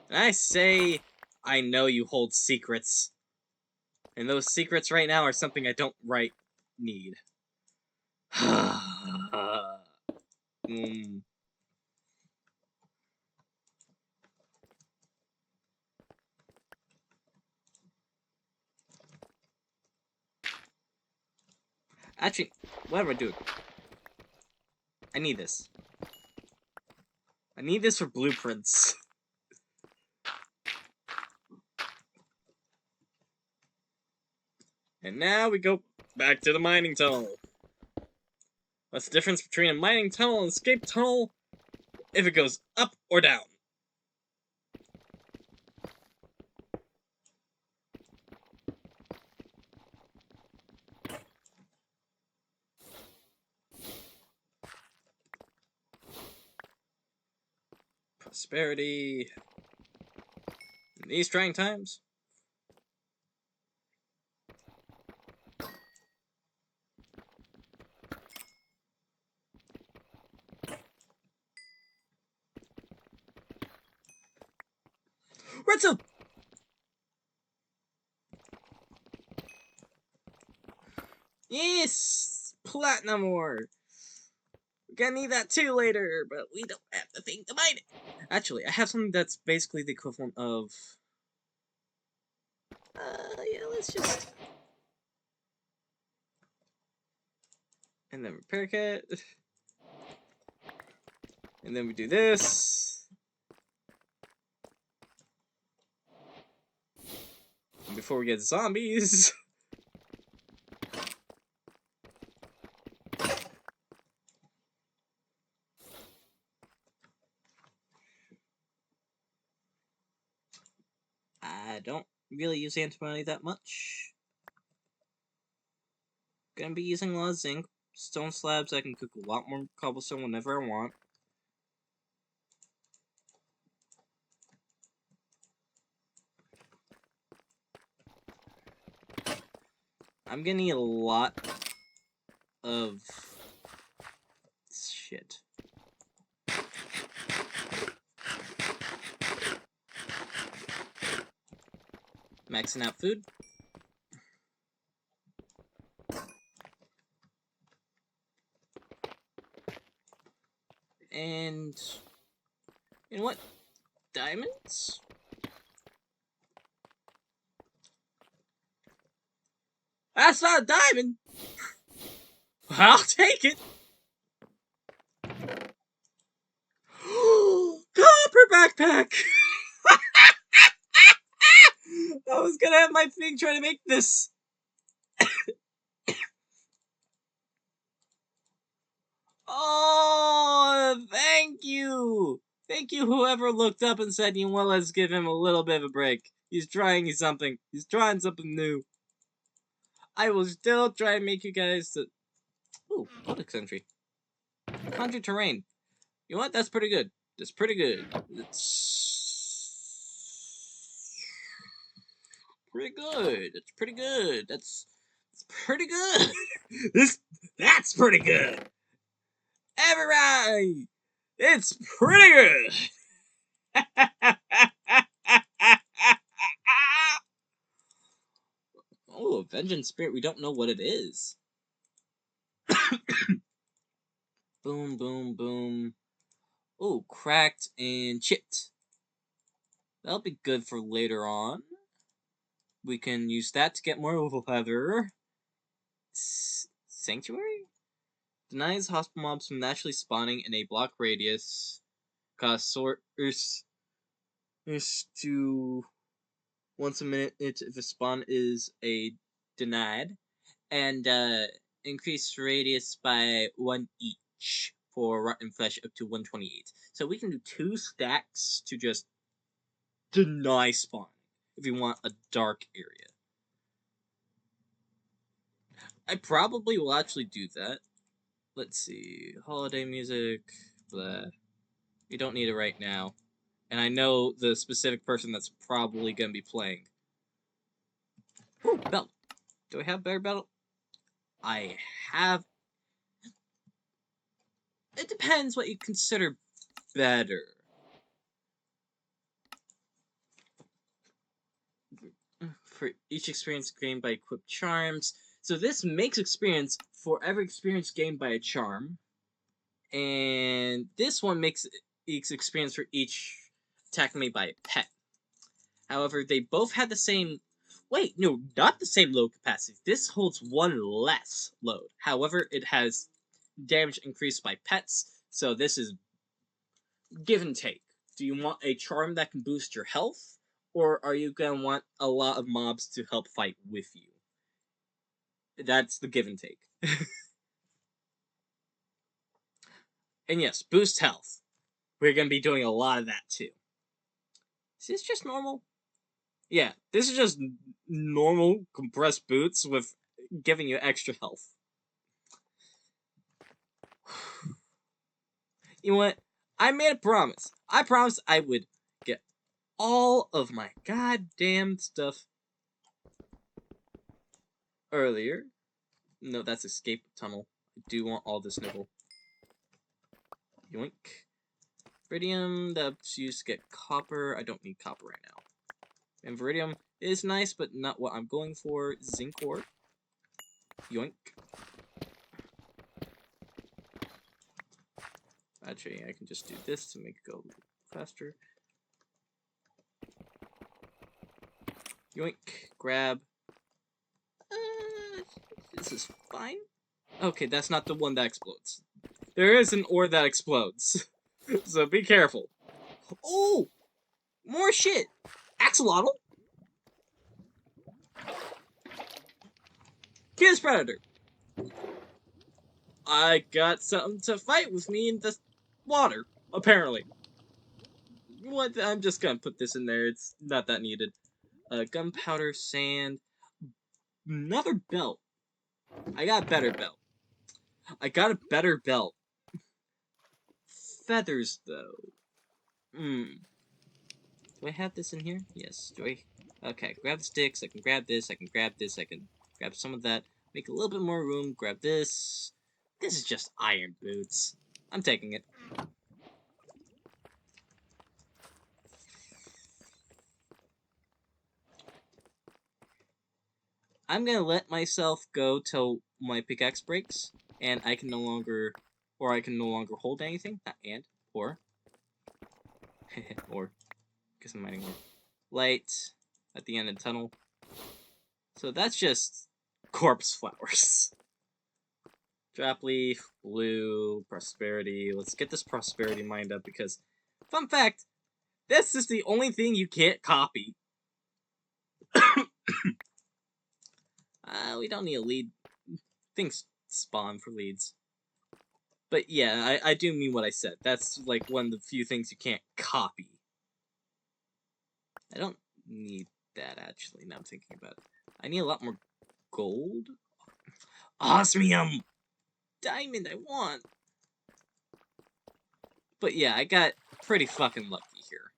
And I say, I know you hold secrets. And those secrets right now are something I don't need. Actually, whatever I do, I need this. I need this for blueprints. And now we go back to the mining tunnel. What's the difference between a mining tunnel and an escape tunnel? If it goes up or down. Prosperity. In these trying times. Redstone! Yes! Platinum ore! We're gonna need that too later, but we don't have the thing to mine it. Actually, I have something that's basically the equivalent of... yeah, let's just... And then repair kit. And then we do this. And before we get zombies... I don't really use antimony that much. Gonna be using a lot of zinc. Stone slabs, I can cook a lot more cobblestone whenever I want. I'm gonna need a lot of shit. Maxing out food. And you know what? Diamonds? That's not a diamond! I'll take it! Copper backpack! I was gonna have my thing try to make this. Oh, thank you! Thank you, whoever looked up and said, you know what, let's give him a little bit of a break. He's trying something. He's trying something new. I will still try and make you guys... Ooh, Codex entry. Conjure terrain. You know what? That's pretty good. That's pretty good. It's pretty good. It's pretty good. That's pretty good. That's pretty good. Everybody, it's pretty good. Oh, vengeance spirit. We don't know what it is. Boom, boom, boom. Oh, cracked and chipped. That'll be good for later on. We can use that to get more leather. Sanctuary? Denies hospital mobs from naturally spawning in a block radius. Cause source is to once a minute if the spawn is a denied. And increase radius by 1 each for rotten flesh up to 128. So we can do 2 stacks to just deny spawn if you want a dark area. I probably will actually do that. Let's see. Holiday music. Blah. You don't need it right now. And I know the specific person that's probably going to be playing. Ooh, belt. Do I have better belt? I have... It depends what you consider better. For each experience gained by equipped charms. So this makes experience for every experience gained by a charm. And this one makes each experience for each attack made by a pet. However, they both had the same... Wait, no, not the same load capacity. This holds 1 less load. However, it has damage increased by pets. So this is give and take. Do you want a charm that can boost your health? Or are you going to want a lot of mobs to help fight with you? That's the give and take. And yes, boost health. We're going to be doing a lot of that too. Is this just normal? Yeah, this is just normal compressed boots with giving you extra health. You know what? I made a promise. I promised I would get all of my goddamn stuff earlier. No, that's escape tunnel. I do want all this nickel. Yoink. Iridium, that's used to get copper. I don't need copper right now. And Viridium is nice, but not what I'm going for. Zinc ore. Yoink. Actually, I can just do this to make it go faster. Yoink. Grab. This is fine. Okay, that's not the one that explodes. There is an ore that explodes. So be careful. Oh! More shit! Axolotl? Here's Predator. I got something to fight with me in the water, apparently. What? I'm just gonna put this in there. It's not that needed. Gunpowder, sand. Another belt. I got a better belt. I got a better belt. Feathers, though. Do I have this in here? Yes. Do I? Okay, grab the sticks. I can grab this. I can grab this. I can grab some of that. Make a little bit more room. Grab this. This is just iron boots. I'm taking it. I'm gonna let myself go till my pickaxe breaks, and I can no longer hold anything. Not and, or, or, because I'm mining more. Light at the end of the tunnel. So that's just corpse flowers. Drop leaf, blue, prosperity. Let's get this prosperity mined up because, fun fact, this is the only thing you can't copy. We don't need a lead. Things spawn for leads. But yeah, I do mean what I said. That's like one of the few things you can't copy. I don't need that, actually, now I'm thinking about it. I need a lot more gold. Osmium! Diamond, I want! But yeah, I got pretty fucking lucky here.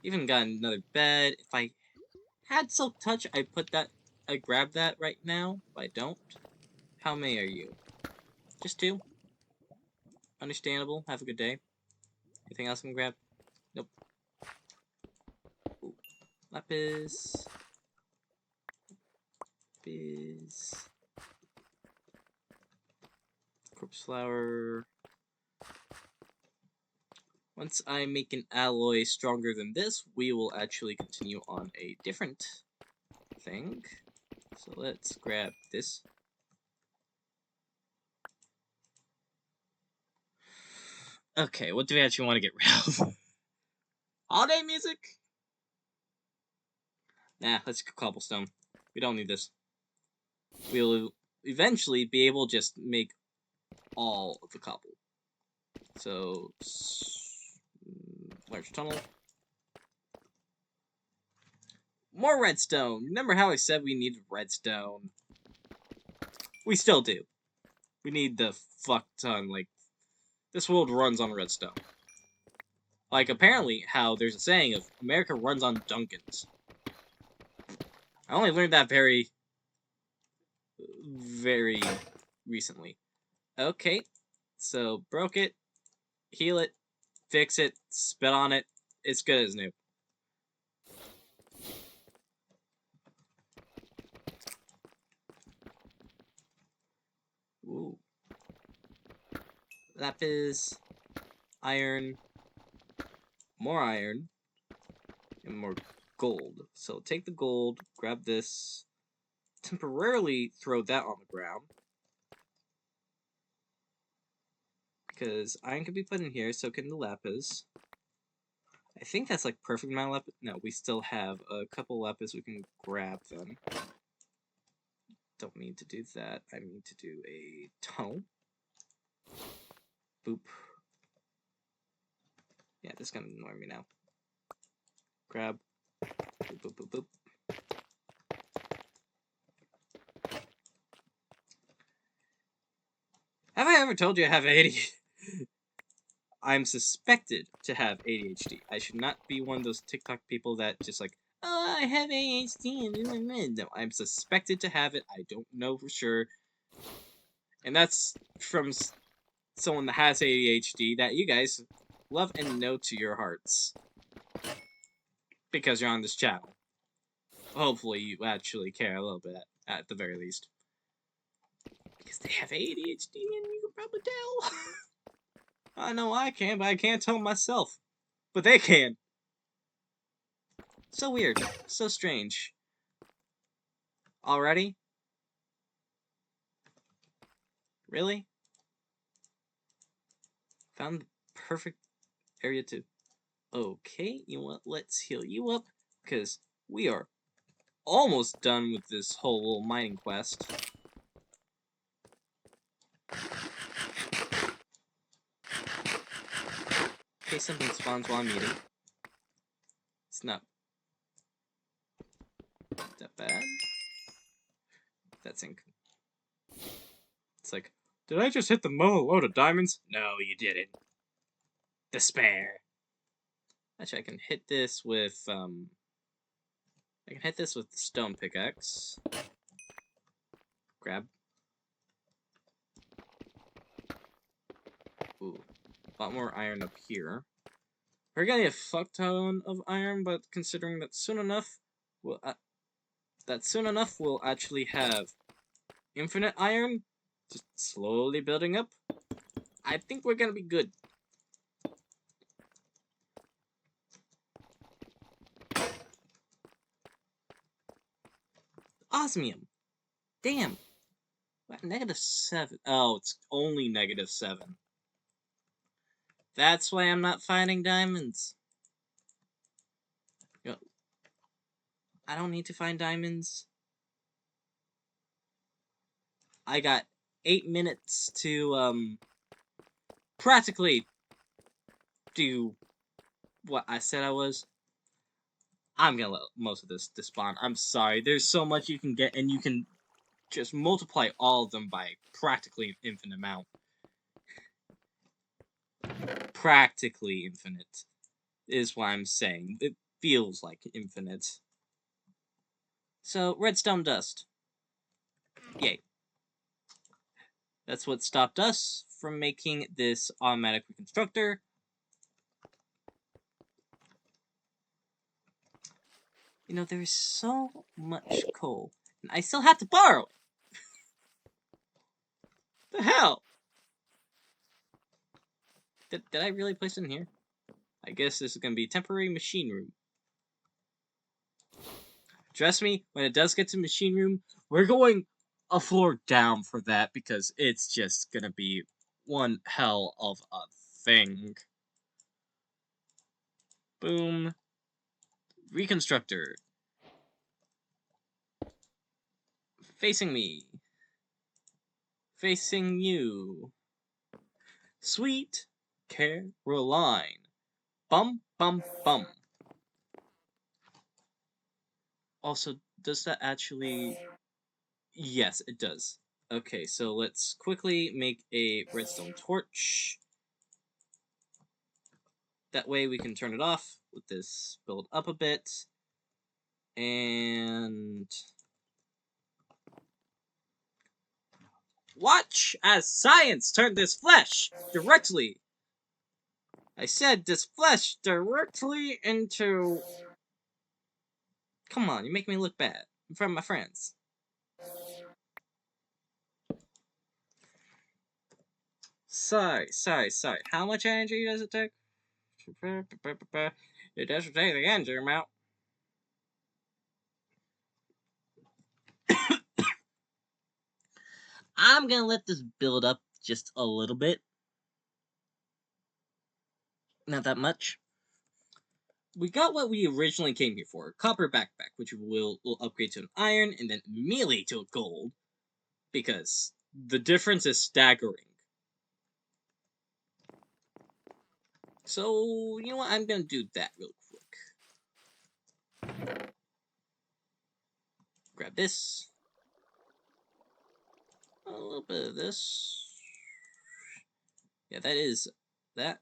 Even got another bed. If I had silk touch, I'd grab that right now, but I don't. How many are you? Just 2? Understandable. Have a good day. Anything else I can grab? Nope. Ooh. Lapis. Lapis. Corpse flower. Once I make an alloy stronger than this, we will actually continue on a different thing. So let's grab this. Okay, what do we actually want to get rid of? Holiday music? Nah, let's go cobblestone. We don't need this. We'll eventually be able to just make all of the cobble. So, large tunnel. More redstone. Remember how I said we needed redstone? We still do. We need the fuck ton. Like, this world runs on redstone. Like, apparently, how there's a saying of America runs on Dunkins. I only learned that very recently. Okay, so broke it, heal it, fix it, spit on it. It's good as new. Ooh. Lapis, iron, more iron, and more gold. So take the gold, grab this, temporarily throw that on the ground. Because iron can be put in here, so can the lapis. I think that's like perfect amount of lapis. No, we still have a couple lapis we can grab then. Don't need to do that. I need to do a tunnel. Boop. Yeah, this is gonna annoy me now. Grab. Boop, boop, boop, boop. Have I ever told you I have 80? I'm suspected to have ADHD. I should not be one of those TikTok people that just like, oh, I have ADHD. No, I'm suspected to have it. I don't know for sure. And that's from someone that has ADHD that you guys love and know to your hearts. Because you're on this channel. Hopefully you actually care a little bit, at the very least. Because they have ADHD and you can probably tell. I know I can, but I can't tell myself. But they can. So weird. So strange. Already? Really? Found the perfect area to... Okay, you know what? Let's heal you up. Because we are almost done with this whole little mining quest. In case something spawns while I'm eating. It's not that bad. That's ink. It's like, did I just hit the load of diamonds? No, you didn't. Despair. Actually, I can hit this with, I can hit this with the stone pickaxe. Grab. Ooh. A lot more iron up here. We're gonna get a fuck ton of iron, but considering that soon enough, we'll actually have infinite iron, just slowly building up. I think we're gonna be good. Osmium. Damn. What, -7. Oh, it's only -7. That's why I'm not finding diamonds. You know, I don't need to find diamonds. I got 8 minutes to, practically do what I said I was. I'm gonna let most of this despawn. I'm sorry. There's so much you can get, and you can just multiply all of them by practically an infinite amount. Practically infinite is what I'm saying. It feels like infinite. So, redstone dust. Yay. That's what stopped us from making this automatic reconstructor. You know, there's so much coal, and I still have to borrow it. The hell? Did I really place it in here? I guess this is gonna be temporary machine room. Trust me, when it does get to machine room, we're going a floor down for that because it's just gonna be one hell of a thing. Boom. Reconstructor. Facing me. Facing you. Sweet Caroline. Bum, bum, bum. Also, does that actually... Yes, it does. Okay, so let's quickly make a redstone torch. That way we can turn it off. Let this build up a bit. And... watch as science turn this flesh directly. I said this flesh directly into... Come on, you make me look bad in front of my friends. Sorry. How much energy does it take? It doesn't take the energy amount. I'm gonna let this build up just a little bit. Not that much. We got what we originally came here for, a copper backpack, which we'll upgrade to an iron, and then immediately to a gold. Because the difference is staggering. So, you know what, I'm gonna do that real quick. Grab this. A little bit of this. Yeah, that is that.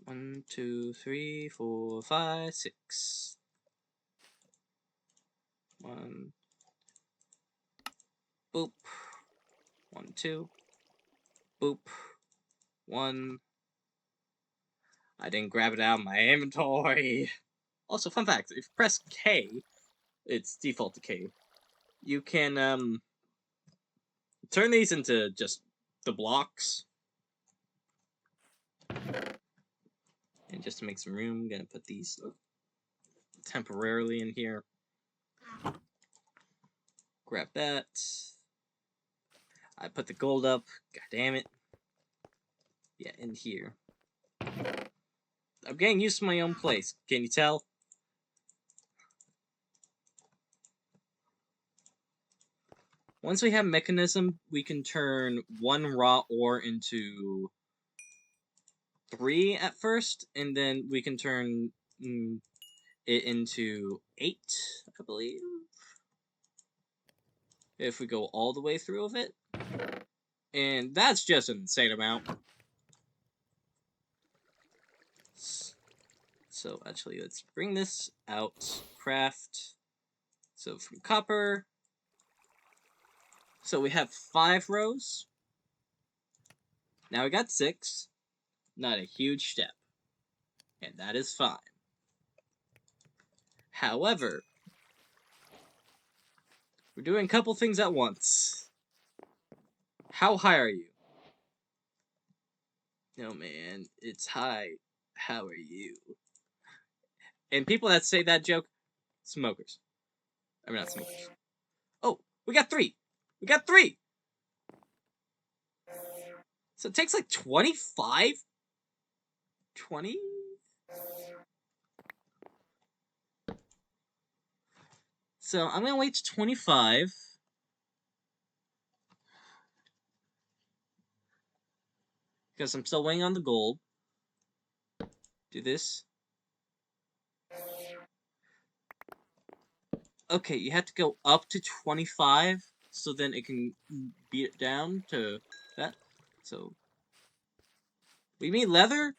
One, two, three, four, five, six. One. Boop. 1, 2. Boop. 1. I didn't grab it out of my inventory. Also, fun fact, if you press K, it's default to K, you can, turn these into just the blocks. And just to make some room, I'm gonna put these temporarily in here. Grab that. I put the gold up. God damn it. Yeah, in here. I'm getting used to my own place. Can you tell? Once we have mechanism, we can turn 1 raw ore into 3 at first, and then we can turn it into 8, I believe. If we go all the way through of it. And that's just an insane amount. So actually, let's bring this out. Craft. So from copper. So we have 5 rows. Now we got 6. Not a huge step. And that is fine. However, we're doing a couple things at once. How high are you? No, man, it's high. How are you? And people that say that joke, smokers. I mean, not smokers. Oh, we got 3. We got 3! So it takes like 25? 20? So I'm gonna wait to 25. Because I'm still waiting on the gold. Do this. Okay, you have to go up to 25, so then it can beat it down to that. So, we made leather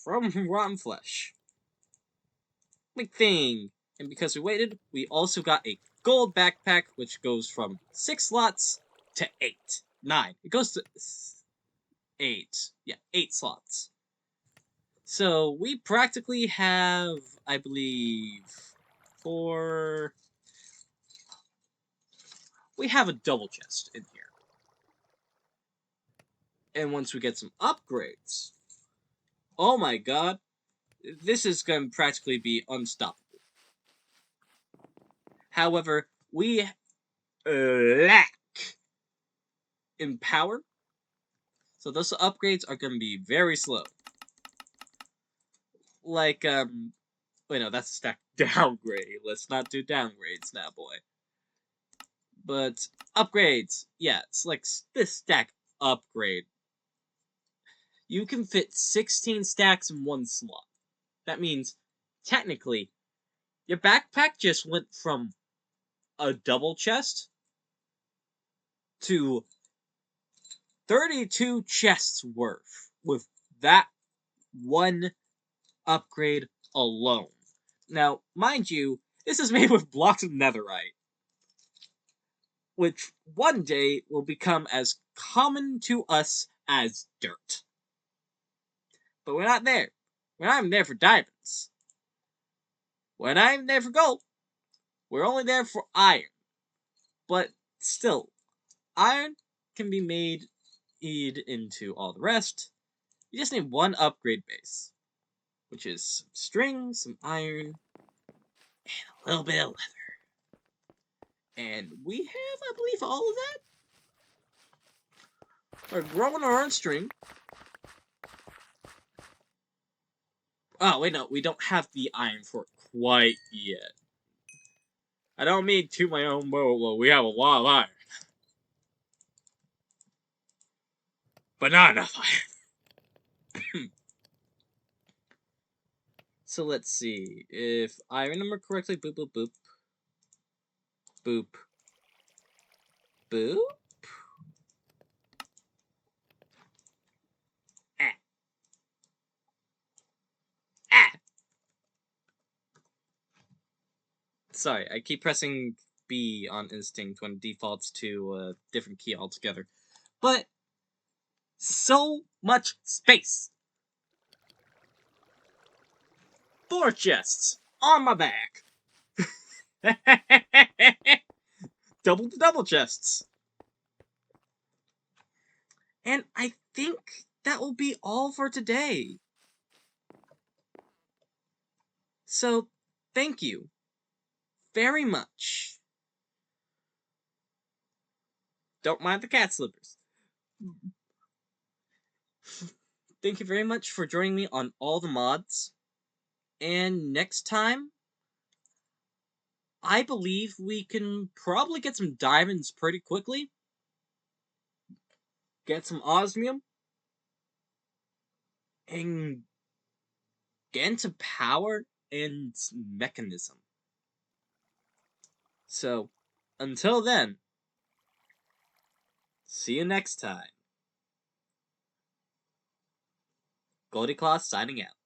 from rotten flesh. Big thing. And because we waited, we also got a gold backpack, which goes from 6 slots to 8. 9. It goes to 8. Yeah, 8 slots. So, we practically have, I believe, 4... We have a double chest in here. And once we get some upgrades, oh my god, this is going to practically be unstoppable. However, we lack in power, so those upgrades are going to be very slow. Like, wait, no, that's a stack downgrade. Let's not do downgrades now, boy. But upgrades, yeah, it's like this stack upgrade. You can fit 16 stacks in 1 slot. That means, technically, your backpack just went from a double chest to 32 chests worth with that one upgrade alone. Now, mind you, this is made with blocks of netherite, which one day will become as common to us as dirt. But we're not there. We're not even there for diamonds. We're not even there for gold. We're only there for iron. But still, iron can be made into all the rest. You just need 1 upgrade base, which is some string, some iron, and a little bit of leather. And we have, I believe, all of that. We're growing our own string. Oh, wait, no, we don't have the iron for it quite yet. I don't mean to my own bow, we have a lot of iron. But not enough iron. So let's see. If I remember correctly, boop, boop, boop. Boop. Boo? Ah. Ah! Sorry, I keep pressing B on instinct when it defaults to a different key altogether. But so much space! 4 chests on my back! Double chests! And I think that will be all for today. So, thank you very much. Don't mind the cat slippers. Thank you very much for joining me on all the mods. And next time, I believe we can probably get some diamonds pretty quickly. Get some osmium. And get into power and mechanism. So, until then, see you next time. Goldie signing out.